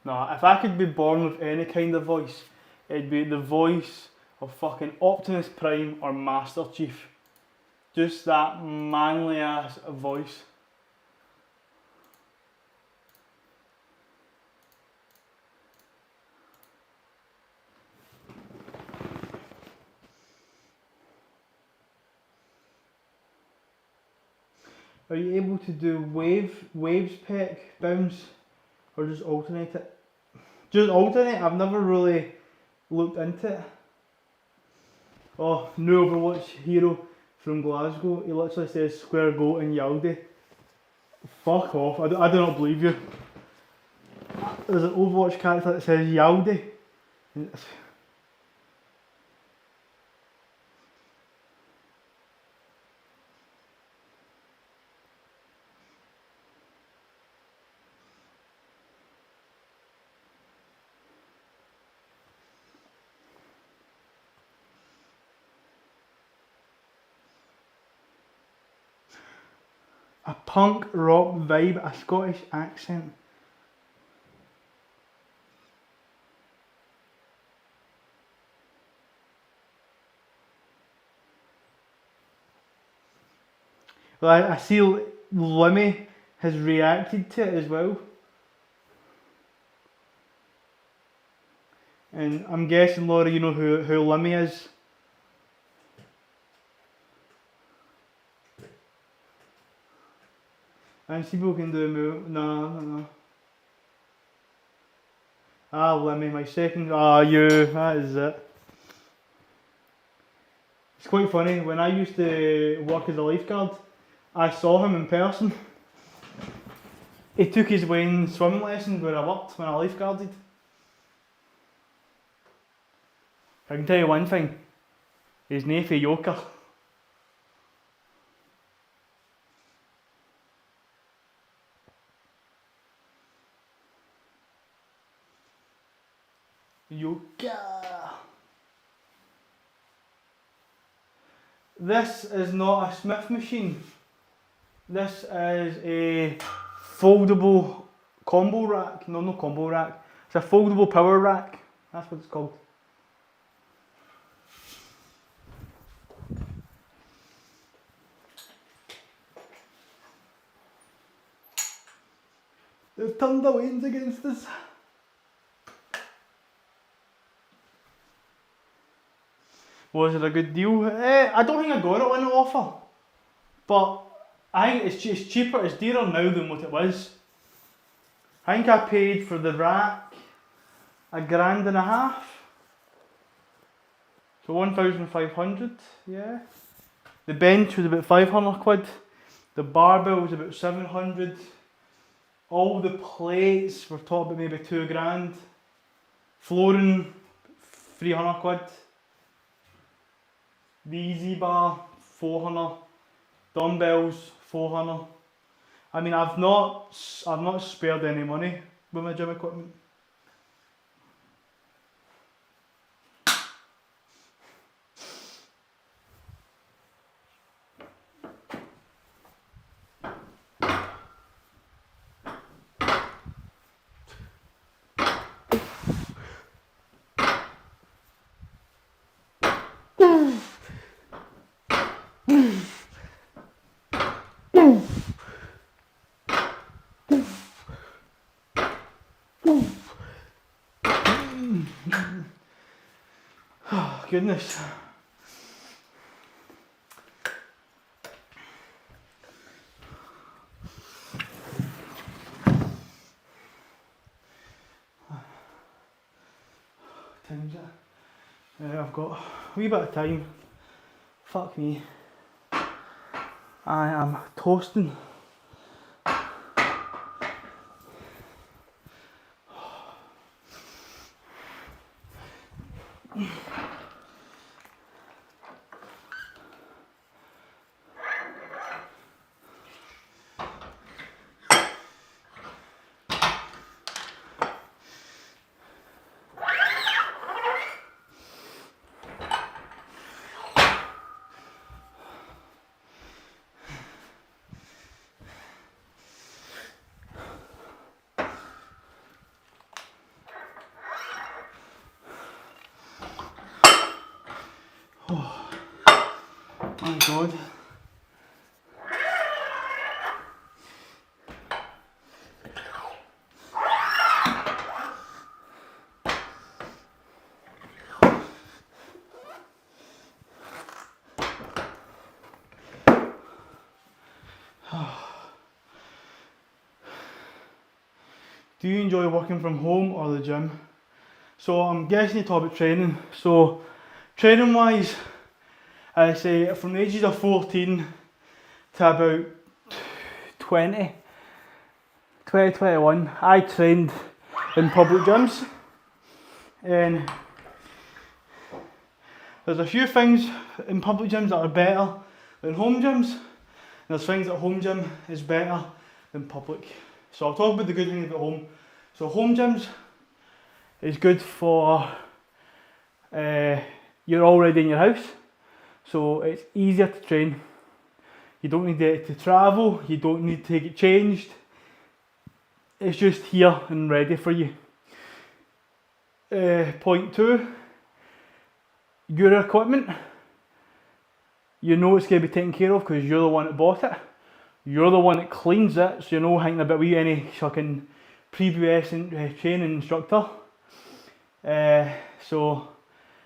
Now, if I could be born with any kind of voice, it'd be the voice of fucking Optimus Prime or Master Chief. Just that manly ass voice. Are you able to do waves pec, bounce, or just alternate it? Just alternate? I've never really looked into it. Oh, new Overwatch hero from Glasgow. He literally says square goat and Yaldi. Fuck off, I do not believe you. There's an Overwatch character that says Yaldi. A punk rock vibe, a Scottish accent. Well, I see Limmy has reacted to it as well. And I'm guessing, Laura, you know who Limmy is. And see people can do a move. No. Ah, Limmy, my second. Ah, you. That is it. It's quite funny. When I used to work as a lifeguard, I saw him in person. He took his Wayne swimming lessons where I worked when I lifeguarded. I can tell you one thing. He's nae fae yoker. Yoga. This is not a Smith machine. This is a foldable combo rack. No, no combo rack. It's a foldable power rack. That's what it's called. They've turned the lanes against us. Was it a good deal? I don't think I got it on the offer, but I think it's cheaper, it's dearer now than what it was. I think I paid for the rack $1,500. So 1,500, yeah. The bench was about 500 quid. The barbell was about 700. All the plates were talking about maybe $2,000. Flooring, 300 quid. The easy bar, 400. Dumbbells, 400. I mean, I've not spared any money with my gym equipment. Oh, goodness. Time's it? I've got a wee bit of time. Fuck me. I am toasting. Oh my god. Do you enjoy working from home or the gym? So I'm guessing you talk about training. So training wise, I say from the ages of 14 to about 20, 21, I trained in public gyms. And there's a few things in public gyms that are better than home gyms. And there's things that home gym is better than public. So I'll talk about the good things about home. So home gyms is good for you're already in your house, so it's easier to train. You don't need it to travel, you don't need to get changed. It's just here and ready for you. Point 2, your equipment. You know it's going to be taken care of because you're the one that bought it. You're the one that cleans it, so you're not hanging about with any fucking previous training instructor. So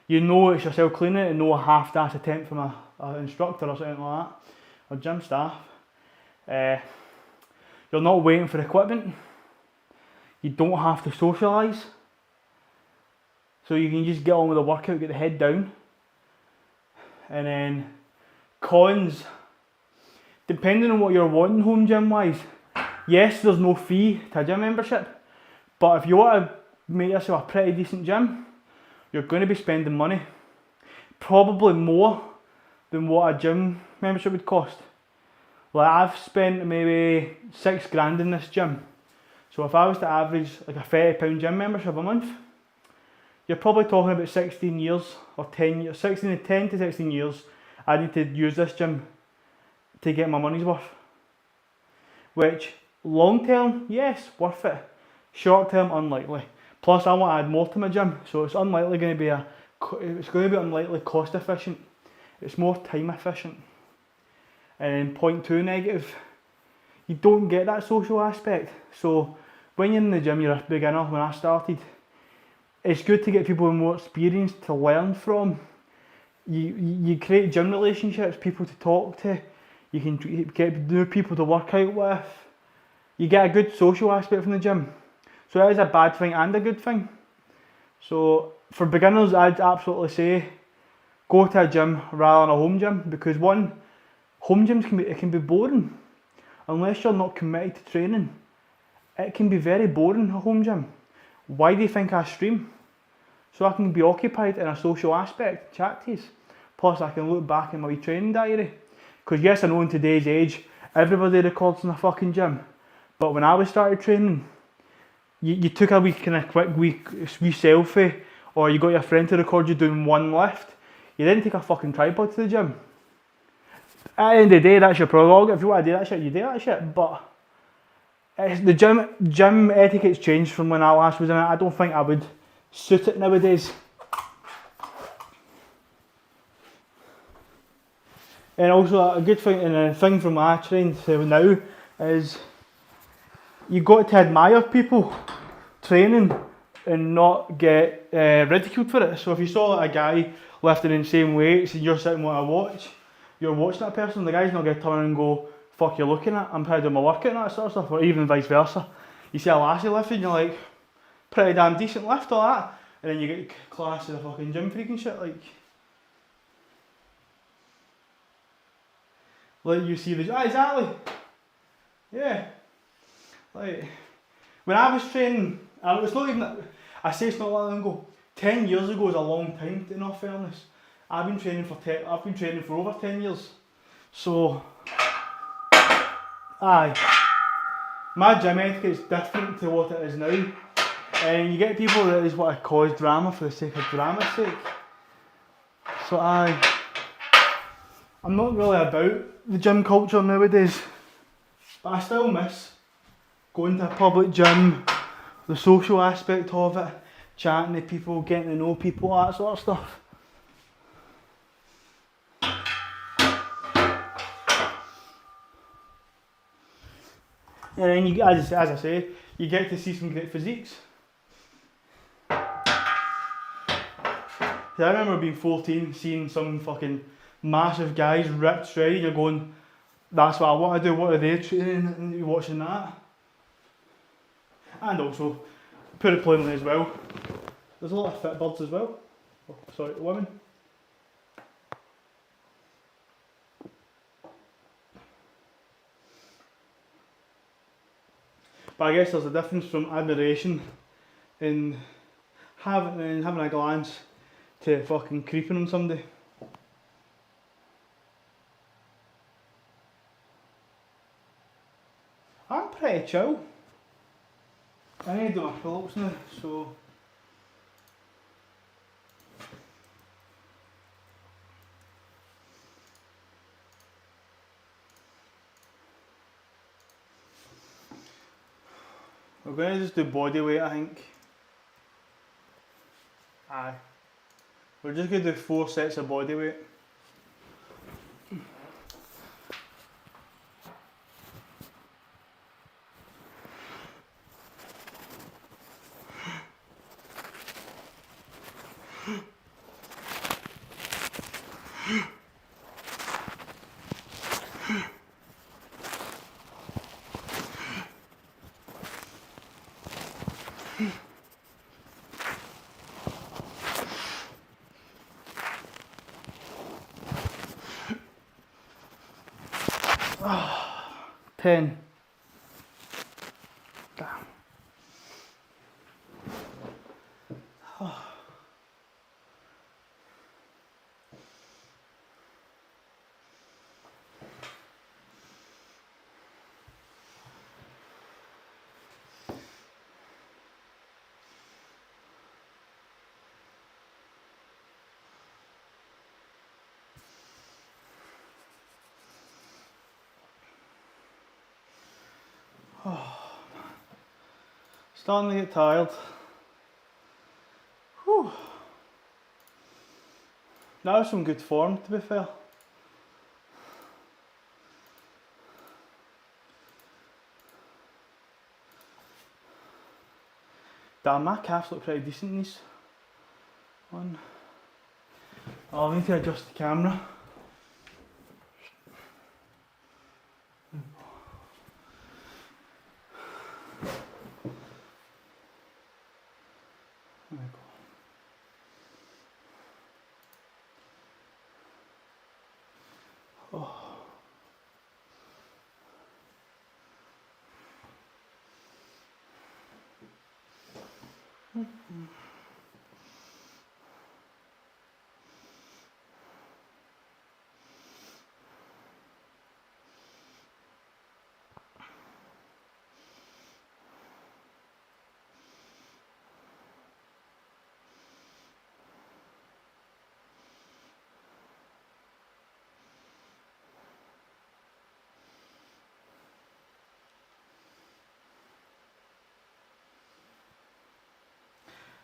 you know it's yourself cleaning it and no half-assed attempt from an instructor or something like that, or gym staff. You're not waiting for equipment. You don't have to socialise. So you can just get on with the workout, get the head down. And then cons, depending on what you're wanting home gym wise, yes, there's no fee to a gym membership, but if you want to make yourself a pretty decent gym, you're going to be spending money, probably more than what a gym membership would cost. Like I've spent maybe £6 in this gym, so if I was to average like a £30 gym membership a month, you're probably talking about 16 years or 10 years, 10 to 16 years I need to use this gym to get my money's worth. Which, long term, yes, worth it. Short term, unlikely. Plus I want to add more to my gym, so it's unlikely going to be unlikely cost efficient. It's more time efficient. And point 2 negative, you don't get that social aspect. So when you're in the gym, you're a beginner. When I started, it's good to get people with more experience to learn from. You create gym relationships, people to talk to. You can get new people to work out with. You get a good social aspect from the gym. So it is a bad thing and a good thing. So for beginners, I'd absolutely say go to a gym rather than a home gym, because one, home gyms can be boring. Unless you're not committed to training, it can be very boring, a home gym. Why do you think I stream? So I can be occupied in a social aspect, chat to you. Plus I can look back in my wee training diary. Because yes, I know in today's age, everybody records in a fucking gym. But when I started training, you took a wee kind of quick wee selfie, or you got your friend to record you doing one lift. You didn't take a fucking tripod to the gym. At the end of the day, that's your prerogative. If you want to do that shit, you do that shit. But the gym etiquette's changed from when I last was in it. I don't think I would suit it nowadays. And also a good thing, and a thing from my training to now, is you got to admire people training and not get ridiculed for it. So if you saw a guy lifting insane weights and you're sitting with a watch, you're watching that person, the guy's not going to turn and go, fuck, you're looking at, I'm proud of my workout and that sort of stuff, or even vice versa. You see a lassie lifting, you're like, pretty damn decent lift, all that, and then you get class as a fucking gym freak and shit, like you see the, exactly, yeah, like, when I was training, it's not even, I say it's not that long ago, 10 years ago is a long time, in all fairness. I've been training for over 10 years, so, aye, my gym etiquette is different to what it is now, and you get people that just want to cause drama for the sake of drama's sake. So I'm not really about the gym culture nowadays, but I still miss going to a public gym, the social aspect of it, chatting to people, getting to know people, that sort of stuff. And then you, as I say, you get to see some great physiques. I remember being 14, seeing some fucking massive guys, ripped, shredded, you're going, that's what I want to do, what are they training, and you're watching that. And also, put it plainly as well, there's a lot of fit birds as well. Oh, sorry, women. But I guess there's a difference from admiration in having a glance to fucking creeping on somebody. I'm pretty chill. I need to do my pull-ups now, so We're going to just do body weight, I think. Aye. We're just going to do 4 sets of body weight. Oh, 10. Damn. Oh. Oh, starting to get tired. Whew. That was some good form, to be fair. Damn, my calves look pretty decent in these. One. Oh, I need to adjust the camera. There we go. Oh.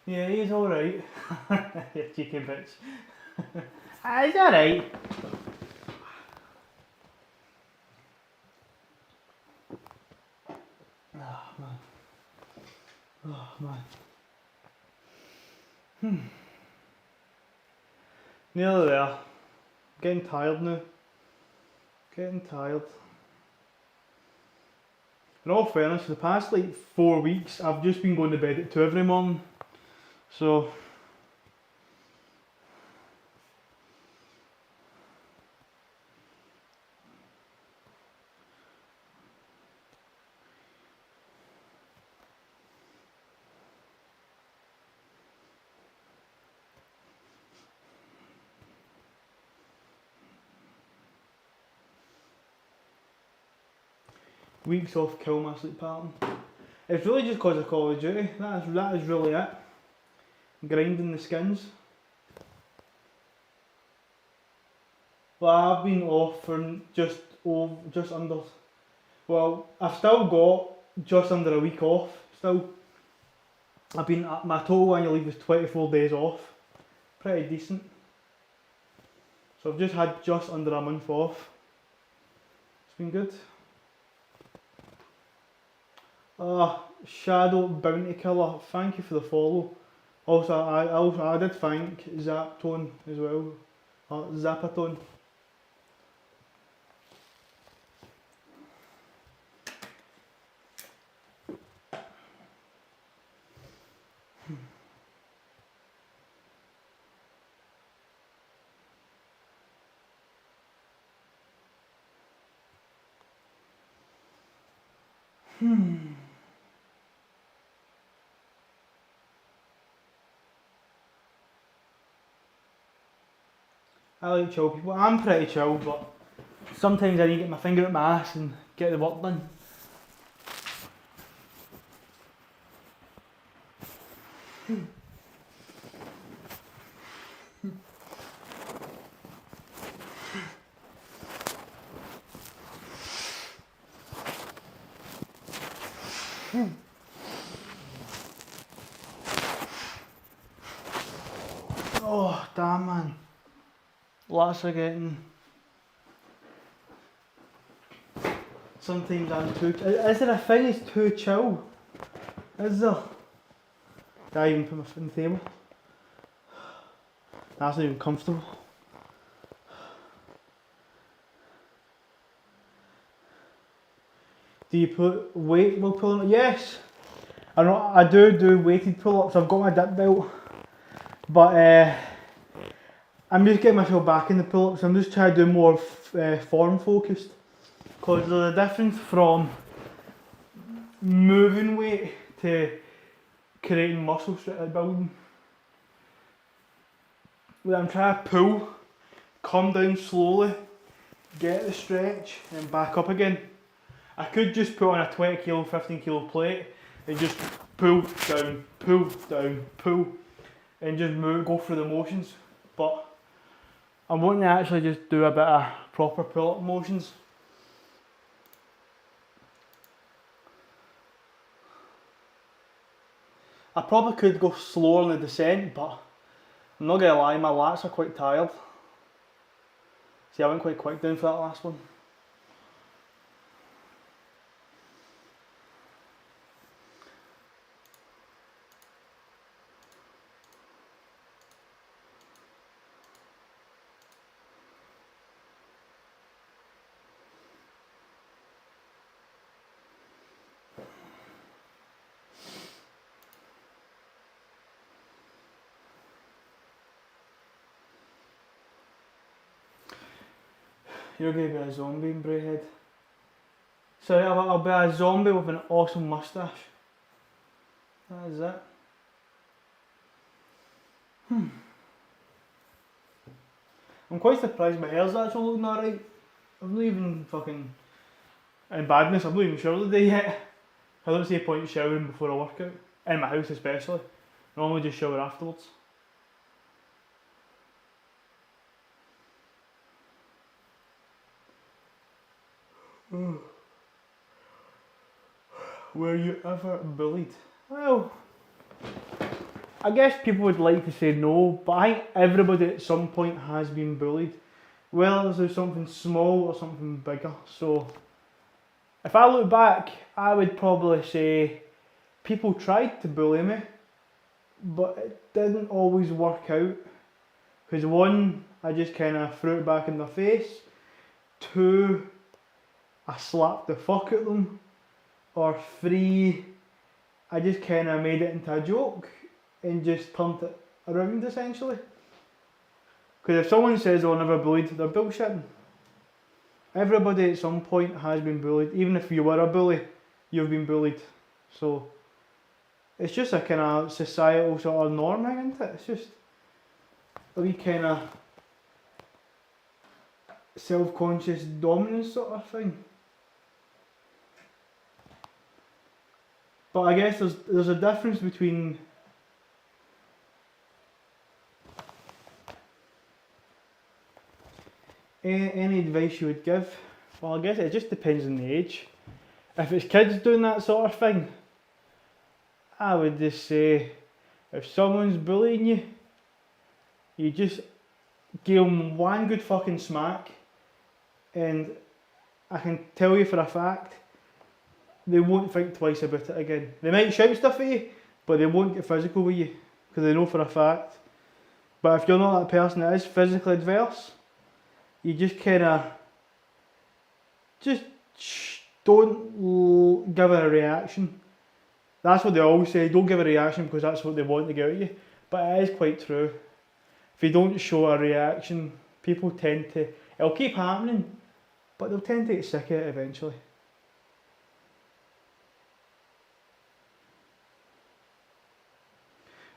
Yeah, he's alright. You cheeky bitch. He's alright. Oh man. Oh man. Nearly there. Getting tired now. Getting tired. In all fairness, for the past like 4 weeks, I've just been going to bed at 2 every morning. So weeks off kill my sleep pattern. It's really just because of Call of Duty. That is really it. Grinding the skins. Well, I've been off for just under. Well, I've still got just under a week off. Still, my total annual leave was 24 days off. Pretty decent. So I've just had just under a month off. It's been good. Shadow Bounty Killer, thank you for the follow. Also, I did thank Zaptone as well, Zapatone. I like chill people. I'm pretty chill, but sometimes I need to get my finger at my ass and get the work done. damn man. Lats are getting... Sometimes I'm too... Is there a thing that's too chill? Is there? Did I even put my foot on the table? That's not even comfortable. Do you put weight while pulling? Yes! I do weighted pull-ups. I've got my dip belt. But I'm just getting myself back in the pull-ups. I'm just trying to do more form focused. Because there's a difference from moving weight to creating muscle building. When I'm trying to pull, come down slowly, get the stretch and back up again. I could just put on a 20 kilo, 15 kilo plate and just pull, down, pull, and just move, go through the motions. But I'm wanting to actually just do a bit of proper pull-up motions. I probably could go slower in the descent, but I'm not gonna lie, my lats are quite tired. See, I went quite quick down for that last one. You're going to be a zombie in Brayhead. Sorry, I'll be a zombie with an awesome moustache. That is it. I'm quite surprised my hair's actually looking alright. I've not even fucking... In badness, I'm not even showered today yet. I don't see a point in showering before a workout. In my house especially. I normally just shower afterwards. Were you ever bullied? Well, I guess people would like to say no, but I think everybody at some point has been bullied. Whether it's something small or something bigger. So, if I look back, I would probably say people tried to bully me, but it didn't always work out. Because one, I just kind of threw it back in their face. Two, I slapped the fuck out of them. Or three, I just kind of made it into a joke and just turned it around essentially. Because if someone says they'll never bullied, they're bullshitting. Everybody at some point has been bullied. Even if you were a bully, you've been bullied. So it's just a kind of societal sort of norm, isn't it? It's just a wee kind of self-conscious dominance sort of thing. But I guess there's a difference between any advice you would give. Well, I guess it just depends on the age. If it's kids doing that sort of thing, I would just say, if someone's bullying you, you just give them one good fucking smack, and I can tell you for a fact, they won't think twice about it again. They might shout stuff at you, but they won't get physical with you, because they know for a fact. But if you're not that person that is physically adverse, you just kind of, just don't give a reaction. That's what they always say, don't give a reaction because that's what they want to get out of you. But it is quite true. If you don't show a reaction, people tend to, it'll keep happening, but they'll tend to get sick of it eventually.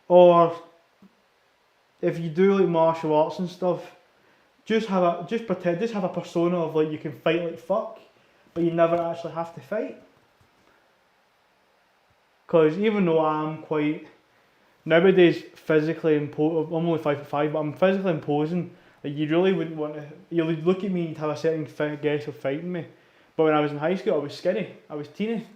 Or if you do like martial arts and stuff, just have a persona of like you can fight like fuck, but you never actually have to fight. Because even though I'm quite nowadays physically imposing, I'm only 5'5", but I'm physically imposing. Like you really wouldn't want to. You would look at me and have a certain guess of fighting me. But when I was in high school, I was skinny. I was teeny,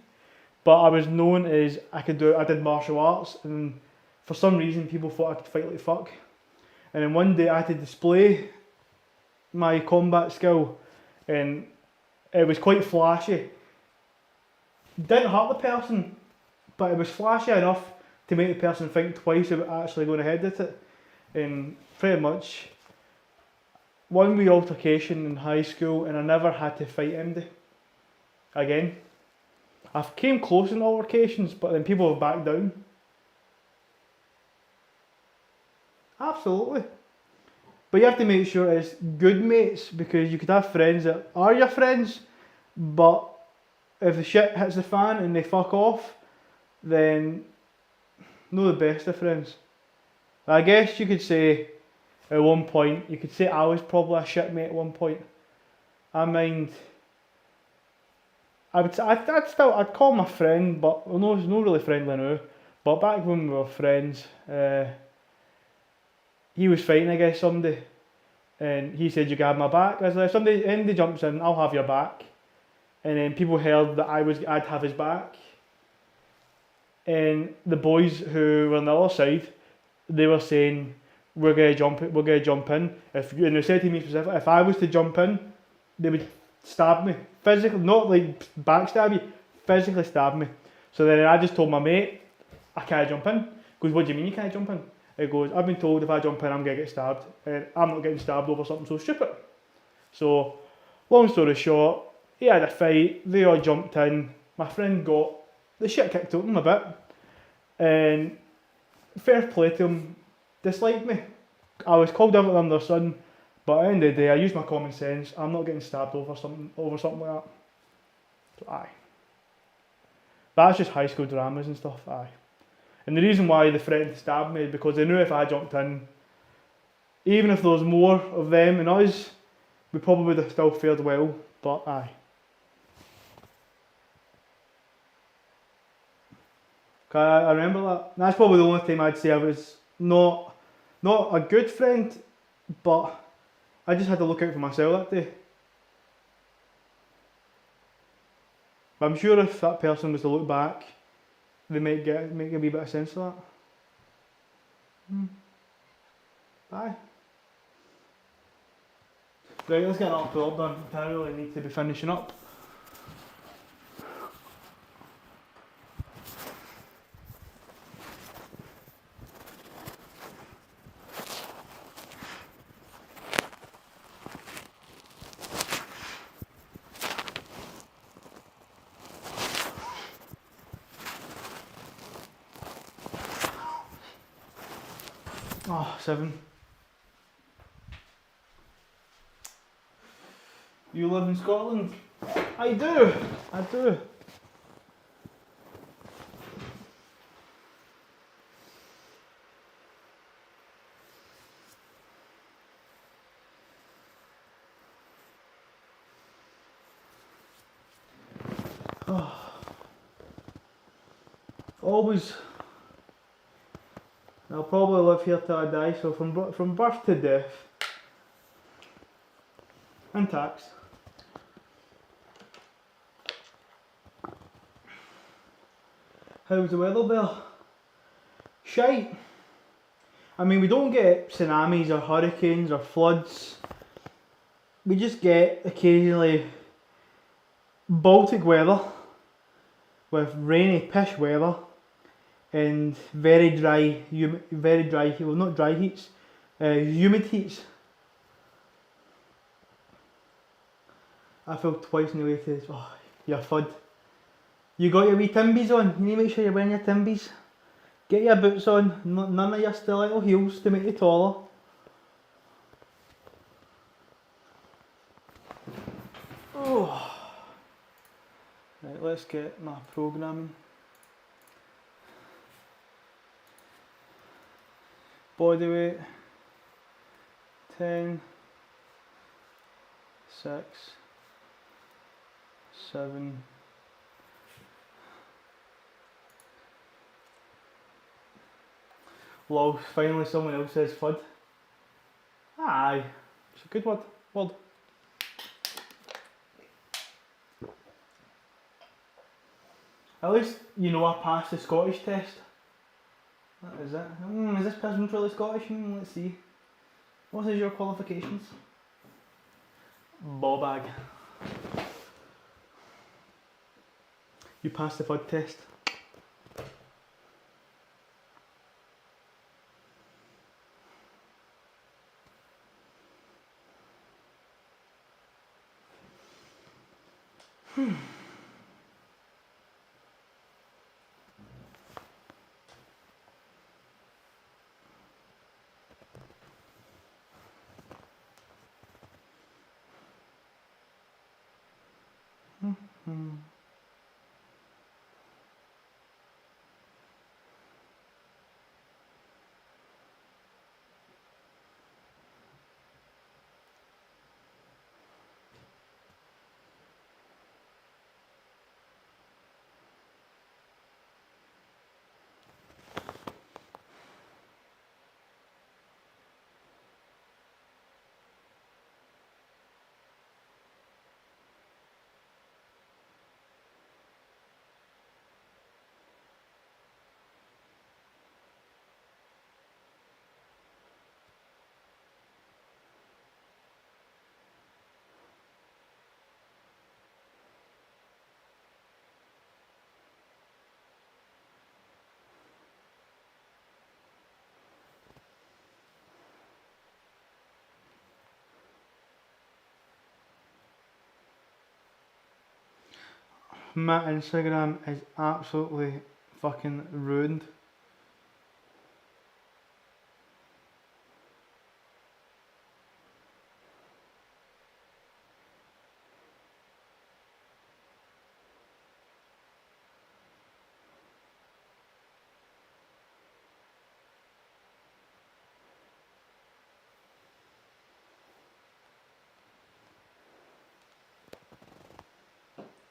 but I was known as I did martial arts, and for some reason people thought I could fight like fuck. And then one day I had to display my combat skill, and it was quite flashy. Didn't hurt the person, but it was flashy enough to make the person think twice about actually going ahead with it. And pretty much one wee altercation in high school, and I never had to fight anybody again. I've came close in altercations, but then people have backed down. Absolutely. But you have to make sure it's good mates, because you could have friends that are your friends, but if the shit hits the fan and they fuck off, then not the best of friends. I guess you could say at one point, you could say I was probably a shit mate at one point. I mind, I'd call him a friend, but well, no, he's not really friendly now. But back when we were friends, he was fighting against somebody, and he said, "You got my back." I was like, "If anybody jumps in, I'll have your back." And then people heard that I'd have his back, and the boys who were on the other side, they were saying, we're gonna jump in. And they said to me specifically, if I was to jump in, they would stab me physically, not like backstab you, physically stab me. So then I just told my mate, I can't jump in. He goes, "What do you mean you can't jump in?" He goes, "I've been told if I jump in, I'm gonna get stabbed, and I'm not getting stabbed over something so stupid." So, long story short, he had a fight. They all jumped in. My friend got the shit kicked out of him a bit, and fair play to him, disliked me. I was called everything under the sun, but at the end of the day, I used my common sense. I'm not getting stabbed over something like that. So aye. That's just high school dramas and stuff, aye. And the reason why they threatened to stab me is because they knew if I jumped in, even if there was more of them and us, we probably would have still fared well, but aye. I remember that. And that's probably the only time I'd say I was not a good friend, but I just had to look out for myself that day. But I'm sure if that person was to look back, they might make a wee bit of sense of that. Aye. Right, let's get another pull-up done. I really need to be finishing up. Oh, 7. You live in Scotland? I do. Oh. Always. I'll probably live here till I die, so from birth to death. And tax. How's the weather there? Shite. I mean, we don't get tsunamis or hurricanes or floods. We just get occasionally Baltic weather with rainy pish weather and very dry, well, not dry heats, humid heats. I feel twice in the way to, you're FUD. You got your wee timbies on, you need to make sure you're wearing your timbies. Get your boots on, none of your stiletto heels to make you taller. Oh. Right, let's get my programming. Body weight, 10, 6, 7, lol, finally someone else says FUD. Aye, it's a good word. At least you know I passed the Scottish test. That is it. Is this person truly Scottish? Let's see. What is your qualifications? Ball bag. You passed the FUD test. My Instagram is absolutely fucking ruined.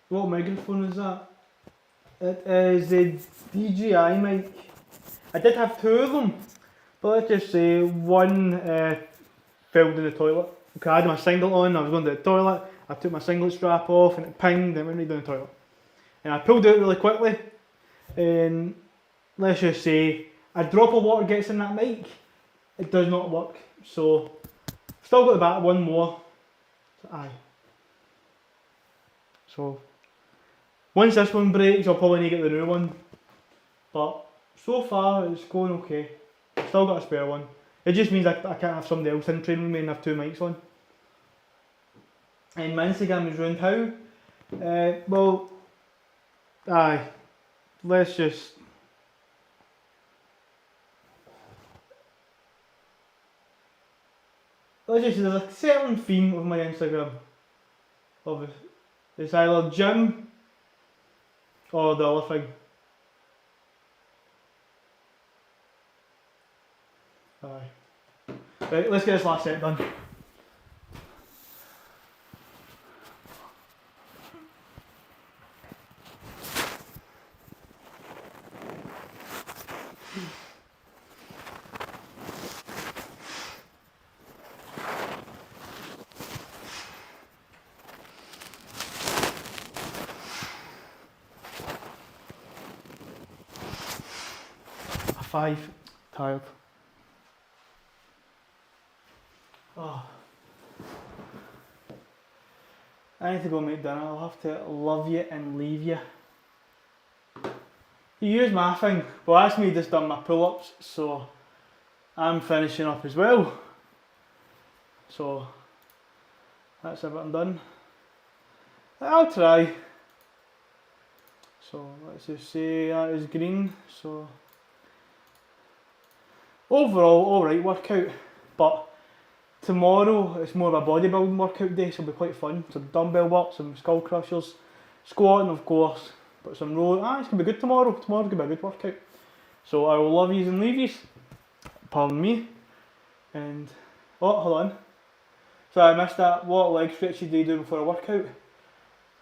What microphone is that? It is a DJI mic. I did have two of them, but let's just say one fell in the toilet. Okay, I had my singlet on, I was going to the toilet, I took my singlet strap off and it pinged and it went right down the toilet. And I pulled it out really quickly, and let's just say a drop of water gets in that mic, it does not work. So, still got the back one more. So, aye. So, once this one breaks, I'll probably need to get the new one. But so far, it's going okay. Still got a spare one. It just means I can't have somebody else in training with me and have two mics on. And my Instagram is ruined how? Well, aye. Let's just... Let's just say there's a certain theme of my Instagram. It's either gym or the other thing. Aye. Right, let's get this last set done. A 5, tired. Oh. I need to go make dinner. I'll have to love you and leave you. Here's my thing. Well, that's me just done my pull-ups, so I'm finishing up as well. So that's everything done. I'll try. So let's just say that is green. So overall, alright workout, but tomorrow it's more of a bodybuilding workout day, so it'll be quite fun. Some dumbbell work, some skull crushers, squatting of course, but some row. It's going to be good tomorrow. Tomorrow's going to be a good workout. So I will love yous and leave yous. Pardon me. And, oh, hold on. So I missed that. What leg stretches do you do before a workout?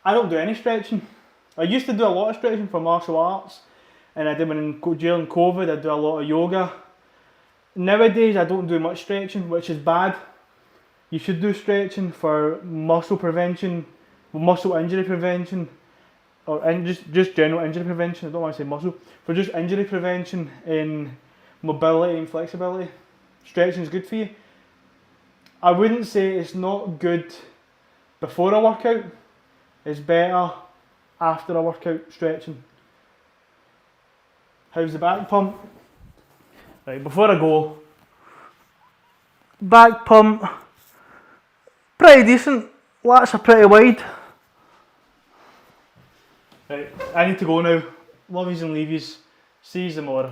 I don't do any stretching. I used to do a lot of stretching for martial arts, and I did during COVID. I do a lot of yoga. Nowadays I don't do much stretching, which is bad. You should do stretching for muscle prevention, muscle injury prevention, or just general injury prevention. I don't want to say muscle. For just injury prevention and mobility and flexibility. Stretching is good for you. I wouldn't say it's not good before a workout. It's better after a workout stretching. How's the back pump? Right, before I go, back pump, pretty decent, lats are pretty wide. Right, I need to go now. Love yous and leave yous. See yous tomorrow.